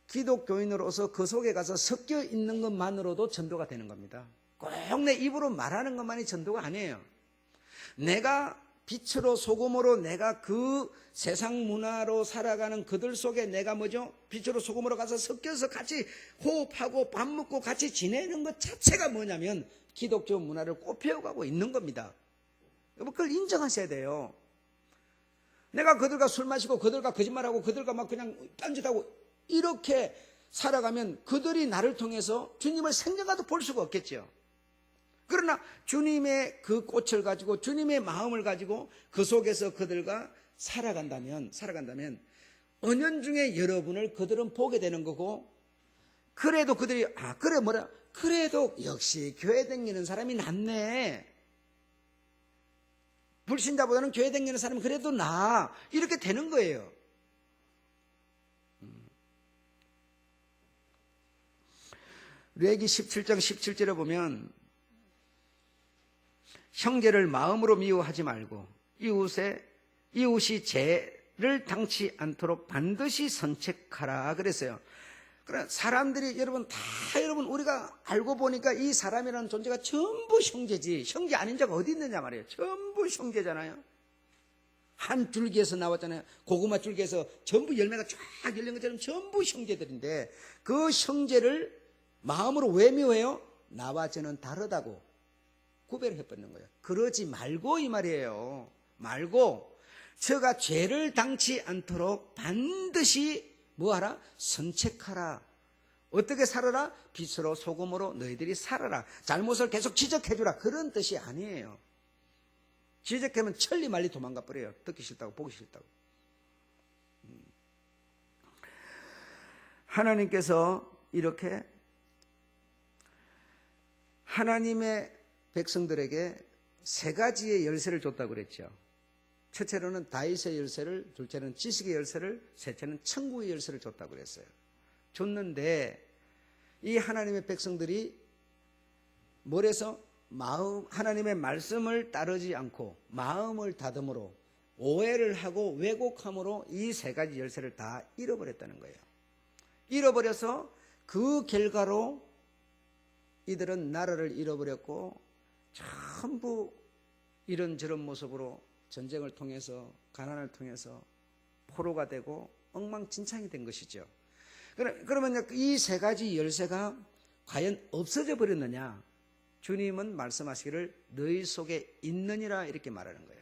기독교인으로서 그 속에 가서 섞여 있는 것만으로도 전도가 되는 겁니다. 꼭 내 입으로 말하는 것만이 전도가 아니에요. 내가 빛으로 소금으로 내가 그 세상 문화로 살아가는 그들 속에 내가 뭐죠? 빛으로 소금으로 가서 섞여서 같이 호흡하고 밥 먹고 같이 지내는 것 자체가 뭐냐면 기독교 문화를 꽃피워가고 있는 겁니다. 여러분 그걸 인정하셔야 돼요. 내가 그들과 술 마시고 그들과 거짓말하고 그들과 막 그냥 딴짓하고 이렇게 살아가면 그들이 나를 통해서 주님을 생전가도 볼 수가 없겠죠. 그러나 주님의 그 꽃을 가지고 주님의 마음을 가지고 그 속에서 그들과 살아간다면 은연중에 여러분을 그들은 보게 되는 거고 그래도 그들이 그래도 역시 교회 다니는 사람이 낫네. 불신자보다는 교회 다니는 사람이 그래도 나아. 이렇게 되는 거예요. 레위기 17장 17절에 보면 형제를 마음으로 미워하지 말고 이웃이 죄를 당치 않도록 반드시 선책하라 그랬어요. 그러나 사람들이 여러분 우리가 알고 보니까 이 사람이라는 존재가 전부 형제지 형제 아닌 자가 어디 있느냐 말이에요. 전부 형제잖아요. 한 줄기에서 나왔잖아요. 고구마 줄기에서 전부 열매가 쫙 열린 것처럼 전부 형제들인데 그 형제를 마음으로 왜 미워해요? 나와 저는 다르다고 구별해버리는 거예요. 그러지 말고 이 말이에요. 말고 저가 죄를 당치 않도록 반드시 뭐하라? 선책하라. 어떻게 살아라? 빛으로 소금으로 너희들이 살아라. 잘못을 계속 지적해주라. 그런 뜻이 아니에요. 지적하면 천리 말리 도망가 버려요. 듣기 싫다고 보기 싫다고. 하나님께서 이렇게 하나님의 백성들에게 세 가지의 열쇠를 줬다고 그랬죠. 첫째로는 다윗의 열쇠를, 둘째는 지식의 열쇠를, 셋째는 천국의 열쇠를 줬다고 그랬어요. 줬는데 이 하나님의 백성들이 뭘해서 하나님의 말씀을 따르지 않고 마음을 다듬으로 오해를 하고 왜곡함으로 이 세 가지 열쇠를 다 잃어버렸다는 거예요. 잃어버려서 그 결과로 이들은 나라를 잃어버렸고 전부 이런저런 모습으로 전쟁을 통해서 가난을 통해서 포로가 되고 엉망진창이 된 것이죠. 그러면 이 세 가지 열쇠가 과연 없어져 버렸느냐? 주님은 말씀하시기를 너희 속에 있느니라 이렇게 말하는 거예요.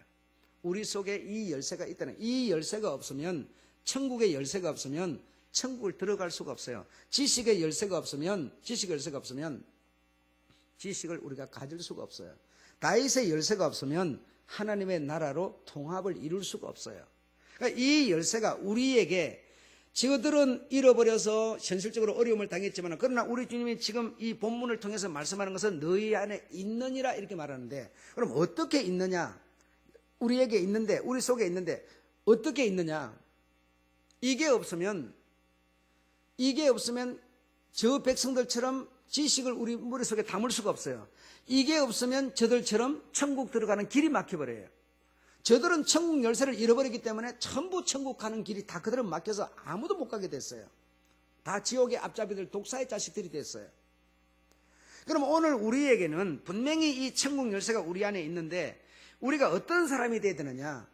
우리 속에 이 열쇠가 있다는, 이 열쇠가 없으면, 천국의 열쇠가 없으면 천국을 들어갈 수가 없어요. 지식의 열쇠가 없으면 지식을 우리가 가질 수가 없어요. 다윗의 열쇠가 없으면 하나님의 나라로 통합을 이룰 수가 없어요. 그러니까 이 열쇠가 우리에게, 저들은 잃어버려서 현실적으로 어려움을 당했지만, 그러나 우리 주님이 지금 이 본문을 통해서 말씀하는 것은 너희 안에 있느니라 이렇게 말하는데, 그럼 어떻게 있느냐? 우리에게 있는데, 우리 속에 있는데 어떻게 있느냐? 이게 없으면 저 백성들처럼 지식을 우리 머릿속에 담을 수가 없어요. 이게 없으면 저들처럼 천국 들어가는 길이 막혀버려요. 저들은 천국 열쇠를 잃어버렸기 때문에 전부 천국 가는 길이 다 그들은 막혀서 아무도 못 가게 됐어요. 다 지옥의 앞잡이들, 독사의 자식들이 됐어요. 그럼 오늘 우리에게는 분명히 이 천국 열쇠가 우리 안에 있는데, 우리가 어떤 사람이 되어야 되느냐?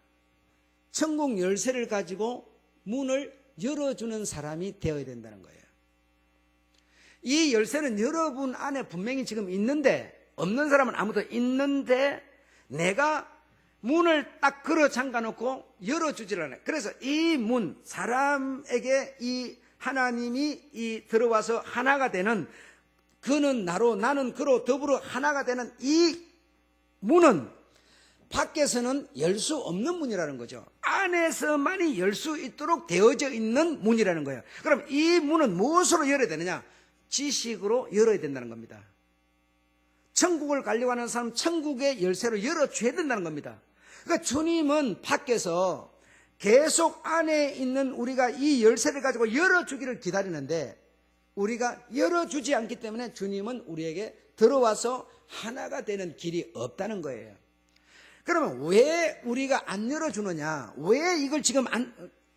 천국 열쇠를 가지고 문을 열어주는 사람이 되어야 된다는 거예요. 이 열쇠는 여러분 안에 분명히 지금 있는데, 없는 사람은 아무도 있는데, 내가 문을 딱 걸어 잠가놓고 열어주질 않아요. 그래서 이 문, 사람에게 이 하나님이 들어와서 하나가 되는, 그는 나로 나는 그로 더불어 하나가 되는 이 문은 밖에서는 열 수 없는 문이라는 거죠. 안에서만이 열 수 있도록 되어져 있는 문이라는 거예요. 그럼 이 문은 무엇으로 열어야 되느냐? 지식으로 열어야 된다는 겁니다. 천국을 가려고 하는 사람 천국의 열쇠로 열어줘야 된다는 겁니다. 그러니까 주님은 밖에서 계속 안에 있는 우리가 이 열쇠를 가지고 열어주기를 기다리는데, 우리가 열어주지 않기 때문에 주님은 우리에게 들어와서 하나가 되는 길이 없다는 거예요. 그러면 왜 우리가 안 열어주느냐? 왜 이걸 지금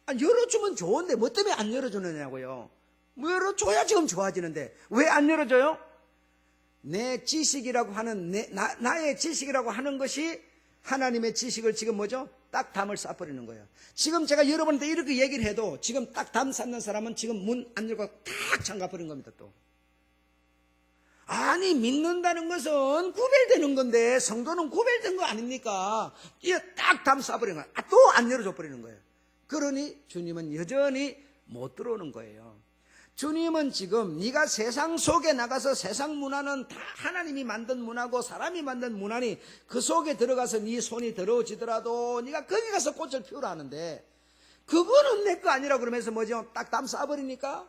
열어주면 좋은데 뭐 때문에 안 열어주느냐고요? 뭐 열어줘야 지금 좋아지는데 왜 안 열어줘요? 내 지식이라고 하는, 나의 지식이라고 하는 것이 하나님의 지식을 지금 뭐죠? 딱 담을 쌓아버리는 거예요. 지금 제가 여러분한테 이렇게 얘기를 해도 지금 딱 담 쌓는 사람은 지금 문 안 열고 딱 잠가버린 겁니다, 또. 아니, 믿는다는 것은 구별되는 건데, 성도는 구별된 거 아닙니까? 이게 딱 담 쌓아버리는 거예요. 또 안 열어줘 버리는 거예요. 그러니 주님은 여전히 못 들어오는 거예요. 주님은 지금 네가 세상 속에 나가서, 세상 문화는 다 하나님이 만든 문화고 사람이 만든 문화니 그 속에 들어가서 네 손이 더러워지더라도 네가 거기 가서 꽃을 피우라 하는데, 그거는 내 거 아니라 그러면서 뭐죠? 딱 담 쌓아버리니까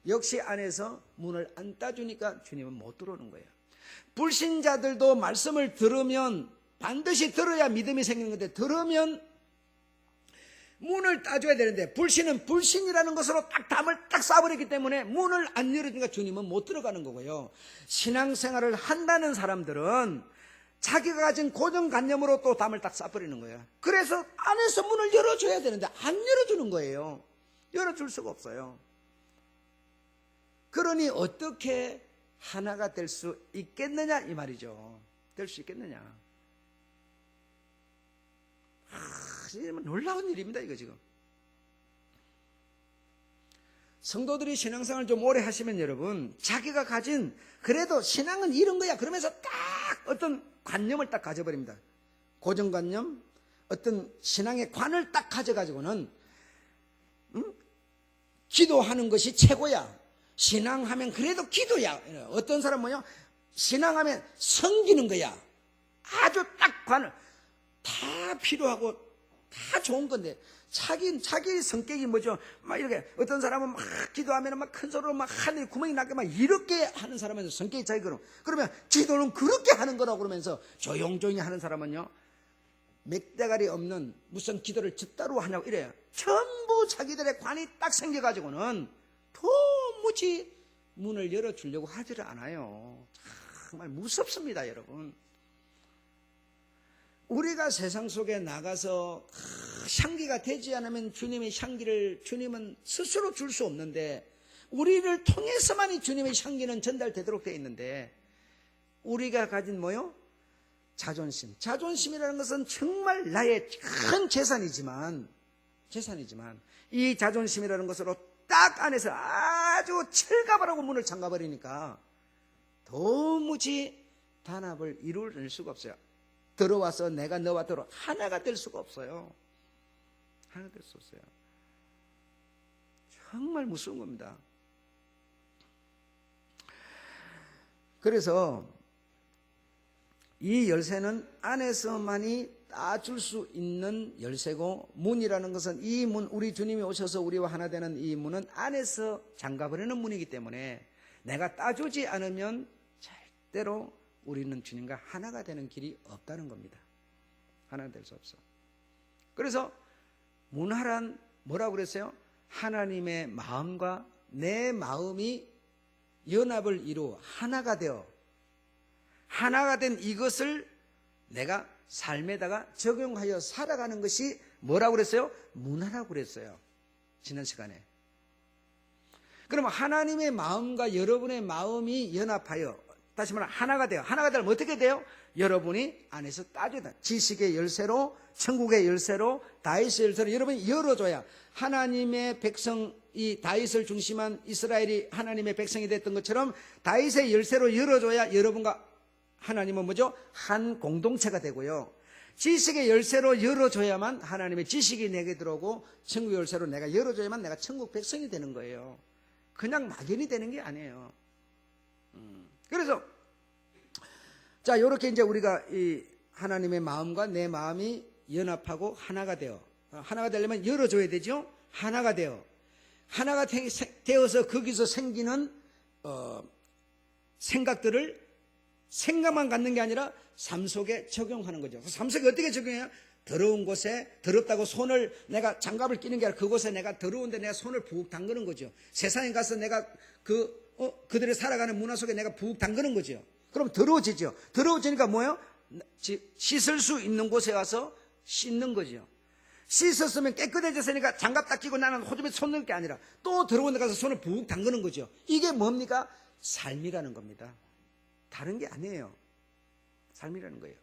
역시 안에서 문을 안 따주니까 주님은 못 들어오는 거예요. 불신자들도 말씀을 들으면, 반드시 들어야 믿음이 생기는 건데, 들으면 문을 따줘야 되는데 불신은 불신이라는 것으로 딱 담을 딱 쌓아버렸기 때문에 문을 안 열어주니까 주님은 못 들어가는 거고요. 신앙생활을 한다는 사람들은 자기가 가진 고정관념으로 또 담을 딱 쌓아버리는 거예요. 그래서 안에서 문을 열어줘야 되는데 안 열어주는 거예요. 열어줄 수가 없어요. 그러니 어떻게 하나가 될 수 있겠느냐 이 말이죠. 될 수 있겠느냐. 놀라운 일입니다, 이거 지금. 성도들이 신앙생활을 좀 오래 하시면 여러분, 자기가 가진, 그래도 신앙은 이런 거야 그러면서 딱 어떤 관념을 딱 가져버립니다. 고정관념, 어떤 신앙의 관을 딱 가져가지고는 기도하는 것이 최고야. 신앙하면 그래도 기도야. 어떤 사람은 뭐냐? 신앙하면 섬기는 거야. 아주 딱 관을, 다 필요하고 다 좋은 건데, 자기 성격이 뭐죠? 막 이렇게, 어떤 사람은 막 기도하면 막 큰 소리로 막 하늘에 구멍이 나게 막 이렇게 하는 사람은 성격이 자기 그러면 기도는 그렇게 하는 거라고 그러면서 조용조용히 하는 사람은요, 맥대가리 없는 무슨 기도를 집따로 하냐고 이래요. 전부 자기들의 관이 딱 생겨가지고는 도무지 문을 열어주려고 하지를 않아요. 정말 무섭습니다, 여러분. 우리가 세상 속에 나가서 향기가 되지 않으면 주님은 스스로 줄 수 없는데, 우리를 통해서만이 주님의 향기는 전달되도록 되어 있는데, 우리가 가진 뭐요? 자존심이라는 것은 정말 나의 큰 재산이지만 이 자존심이라는 것으로 딱 안에서 아주 철가바라고 문을 잠가버리니까 도무지 단합을 이룰 수가 없어요. 들어와서 내가 너와 더러 하나가 될 수가 없어요. 하나가 될 수 없어요. 정말 무서운 겁니다. 그래서 이 열쇠는 안에서만이 따줄 수 있는 열쇠고, 문이라는 것은 이 문, 우리 주님이 오셔서 우리와 하나 되는 이 문은 안에서 잠가버리는 문이기 때문에 내가 따주지 않으면 절대로 우리는 주님과 하나가 되는 길이 없다는 겁니다. 하나가 될 수 없어. 그래서 문하란 뭐라고 그랬어요? 하나님의 마음과 내 마음이 연합을 이루어 하나가 되어 하나가 된 이것을 내가 삶에다가 적용하여 살아가는 것이 뭐라고 그랬어요? 문화라고 그랬어요. 지난 시간에. 그러면 하나님의 마음과 여러분의 마음이 연합하여, 다시 말하면 하나가 돼요. 하나가 되면 어떻게 돼요? 여러분이 안에서 따져야, 지식의 열쇠로, 천국의 열쇠로, 다윗의 열쇠로 여러분이 열어줘야 하나님의 백성, 이 다윗을 중심한 이스라엘이 하나님의 백성이 됐던 것처럼 다윗의 열쇠로 열어줘야 여러분과 하나님은 뭐죠? 한 공동체가 되고요. 지식의 열쇠로 열어줘야만 하나님의 지식이 내게 들어오고, 천국의 열쇠로 내가 열어줘야만 내가 천국 백성이 되는 거예요. 그냥 막연히 되는 게 아니에요. 그래서 자, 요렇게 이제 우리가 이 하나님의 마음과 내 마음이 연합하고 하나가 되려면 열어줘야 되죠. 하나가 되어서 거기서 생기는 생각들을 생각만 갖는 게 아니라 삶 속에 적용하는 거죠. 삶 속에 어떻게 적용해요? 더러운 곳에, 더럽다고 손을, 내가 장갑을 끼는 게 아니라 그곳에 내가 더러운데 내가 손을 푹 담그는 거죠. 세상에 가서 내가 그들이 살아가는 문화 속에 내가 푹 담그는 거죠. 그럼 더러워지죠. 더러워지니까 뭐예요? 씻을 수 있는 곳에 가서 씻는 거죠. 씻었으면 깨끗해졌으니까 장갑 딱 끼고 나는 호접에 손 넣을 게 아니라 또 더러운 데 가서 손을 푹 담그는 거죠. 이게 뭡니까? 삶이라는 겁니다. 다른 게 아니에요. 삶이라는 거예요.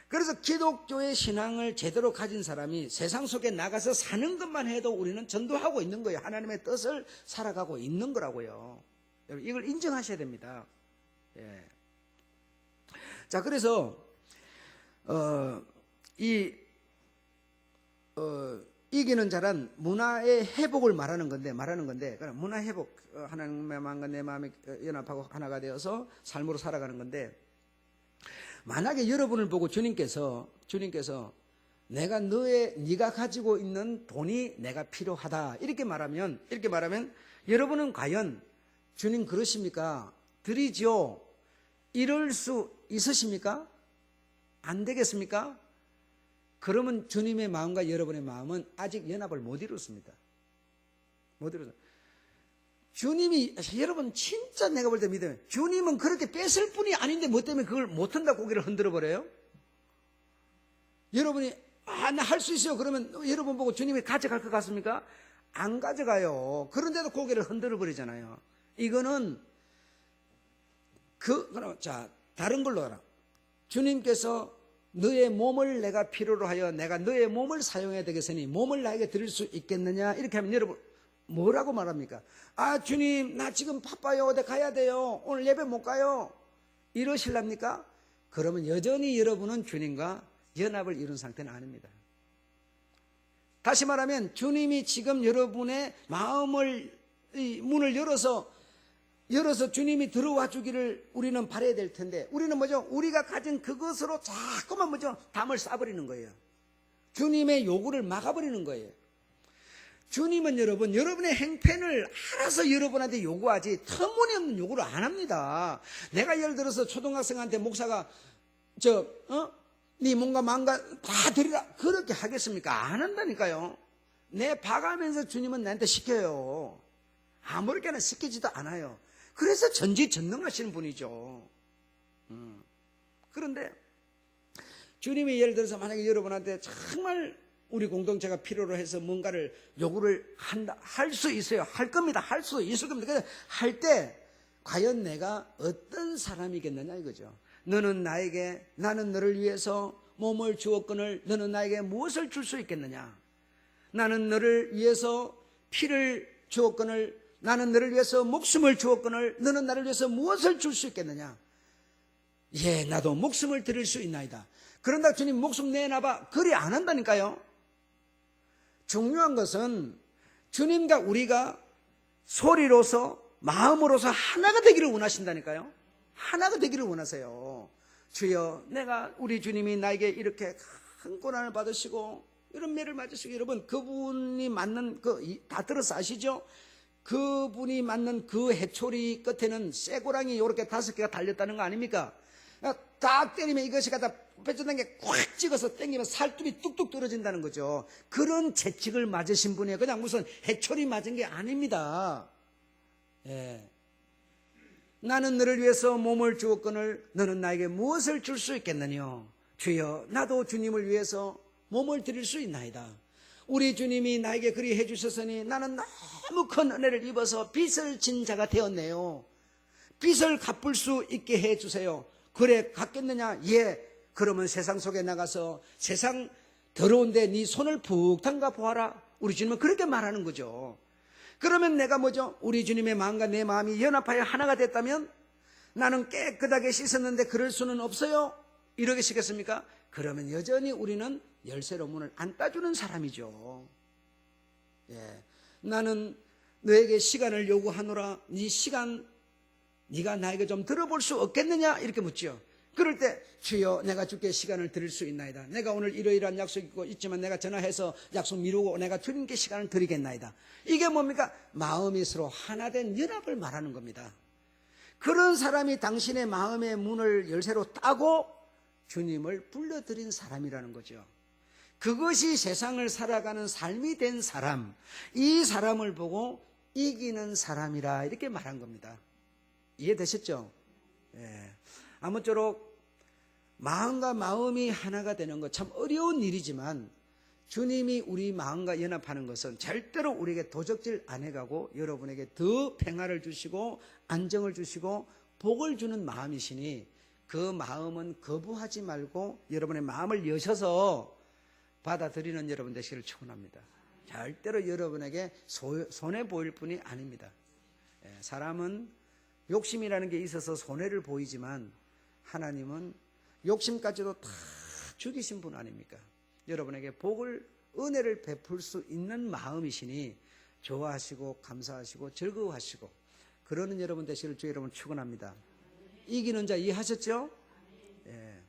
그래서 기독교의 신앙을 제대로 가진 사람이 세상 속에 나가서 사는 것만 해도 우리는 전도하고 있는 거예요. 하나님의 뜻을 살아가고 있는 거라고요. 여러분, 이걸 인정하셔야 됩니다. 예. 자, 그래서 이기는 자란 문화의 회복을 말하는 건데, 문화 회복, 하나님의 마음과 내 마음이 연합하고 하나가 되어서 삶으로 살아가는 건데, 만약에 여러분을 보고 주님께서 네가 가지고 있는 돈이 내가 필요하다 이렇게 말하면 여러분은 과연 주님 그러십니까? 드리죠. 이럴 수 있으십니까? 안 되겠습니까? 그러면 주님의 마음과 여러분의 마음은 아직 연합을 못 이뤘습니다. 주님이, 여러분 진짜 내가 볼 때 믿어요. 주님은 그렇게 뺏을 뿐이 아닌데 뭐 때문에 그걸 못한다고 고개를 흔들어 버려요? 여러분이 나 할 수 있어요 그러면 여러분 보고 주님이 가져갈 것 같습니까? 안 가져가요. 그런데도 고개를 흔들어 버리잖아요. 이거는 자, 다른 걸로 하라. 주님께서 너의 몸을 내가 필요로 하여 내가 너의 몸을 사용해야 되겠으니 몸을 나에게 드릴 수 있겠느냐 이렇게 하면 여러분 뭐라고 말합니까? 아, 주님 나 지금 바빠요. 어디 가야 돼요. 오늘 예배 못 가요. 이러실랍니까? 그러면 여전히 여러분은 주님과 연합을 이룬 상태는 아닙니다. 다시 말하면 주님이 지금 여러분의 마음을, 문을 열어서 주님이 들어와 주기를 우리는 바라야 될 텐데, 우리는 뭐죠? 우리가 가진 그것으로 자꾸만 뭐죠? 담을 싸버리는 거예요. 주님의 요구를 막아버리는 거예요. 주님은 여러분의 행편을 알아서 여러분한테 요구하지 터무니없는 요구를 안 합니다. 내가 예를 들어서 초등학생한테 목사가 네 뭔가 망가 다 드리라 그렇게 하겠습니까? 안 한다니까요. 내 봐가면서 주님은 나한테 시켜요. 아무렇게나 시키지도 않아요. 그래서 전지전능하시는 분이죠. 그런데 주님이 예를 들어서 만약에 여러분한테 정말 우리 공동체가 필요로 해서 뭔가를 요구를 할 수 있어요. 할 겁니다. 할 수 있을 겁니다. 그래서 할 때 과연 내가 어떤 사람이겠느냐 이거죠. 나는 너를 위해서 몸을 주었거늘 너는 나에게 무엇을 줄 수 있겠느냐? 나는 너를 위해서 피를 주었거늘 나는 너를 위해서 목숨을 주었거늘 너는 나를 위해서 무엇을 줄 수 있겠느냐? 예, 나도 목숨을 드릴 수 있나이다. 그런다 주님 목숨 내놔봐. 그리 안 한다니까요. 중요한 것은 주님과 우리가 소리로서 마음으로서 하나가 되기를 원하신다니까요. 하나가 되기를 원하세요. 주여, 우리 주님이 나에게 이렇게 큰 고난을 받으시고 이런 매를 맞으시고, 여러분 그분이 맞는 다 들어서 아시죠? 그분이 맞는 그 해초리 끝에는 쇠고랑이 이렇게 5개가 달렸다는 거 아닙니까? 딱 때리면 이것이 갖다 빼주는 게 꽉 찍어서 당기면 살뚝이 뚝뚝 떨어진다는 거죠. 그런 채찍을 맞으신 분이에요. 그냥 무슨 해초리 맞은 게 아닙니다. 예. 나는 너를 위해서 몸을 주었거늘 너는 나에게 무엇을 줄 수 있겠느냐? 주여, 나도 주님을 위해서 몸을 드릴 수 있나이다. 우리 주님이 나에게 그리 해주셨으니 나는 너무 큰 은혜를 입어서 빚을 진 자가 되었네요. 빚을 갚을 수 있게 해주세요. 그래, 갚겠느냐? 예. 그러면 세상 속에 나가서 세상 더러운데 네 손을 푹 담가 보아라. 우리 주님은 그렇게 말하는 거죠. 그러면 내가 뭐죠? 우리 주님의 마음과 내 마음이 연합하여 하나가 됐다면 나는 깨끗하게 씻었는데 그럴 수는 없어요. 이러겠습니까? 그러면 여전히 우리는 열쇠로 문을 안 따주는 사람이죠. 예. 나는 너에게 시간을 요구하노라. 네 시간 네가 나에게 좀 들어볼 수 없겠느냐? 이렇게 묻죠. 그럴 때 주여, 내가 주께 시간을 드릴 수 있나이다. 내가 오늘 이러이러한 약속이 있지만 내가 전화해서 약속 미루고 내가 주님께 시간을 드리겠나이다. 이게 뭡니까? 마음이 서로 하나된 연합을 말하는 겁니다. 그런 사람이 당신의 마음의 문을 열쇠로 따고 주님을 불러들인 사람이라는 거죠. 그것이 세상을 살아가는 삶이 된 사람, 이 사람을 보고 이기는 사람이라 이렇게 말한 겁니다. 이해되셨죠? 예. 아무쪼록 마음과 마음이 하나가 되는 것 참 어려운 일이지만 주님이 우리 마음과 연합하는 것은 절대로 우리에게 도적질 안 해가고 여러분에게 더 평화를 주시고 안정을 주시고 복을 주는 마음이시니 그 마음은 거부하지 말고 여러분의 마음을 여셔서 받아들이는 여러분 되시기를 축원합니다. 절대로 여러분에게 손해 보일 뿐이 아닙니다. 사람은 욕심이라는 게 있어서 손해를 보이지만 하나님은 욕심까지도 다 죽이신 분 아닙니까? 여러분에게 복을, 은혜를 베풀 수 있는 마음이시니 좋아하시고 감사하시고 즐거워하시고 그러는 여러분 되시기를 주의 이름으로 축원합니다. 이기는 자 이해하셨죠? 예.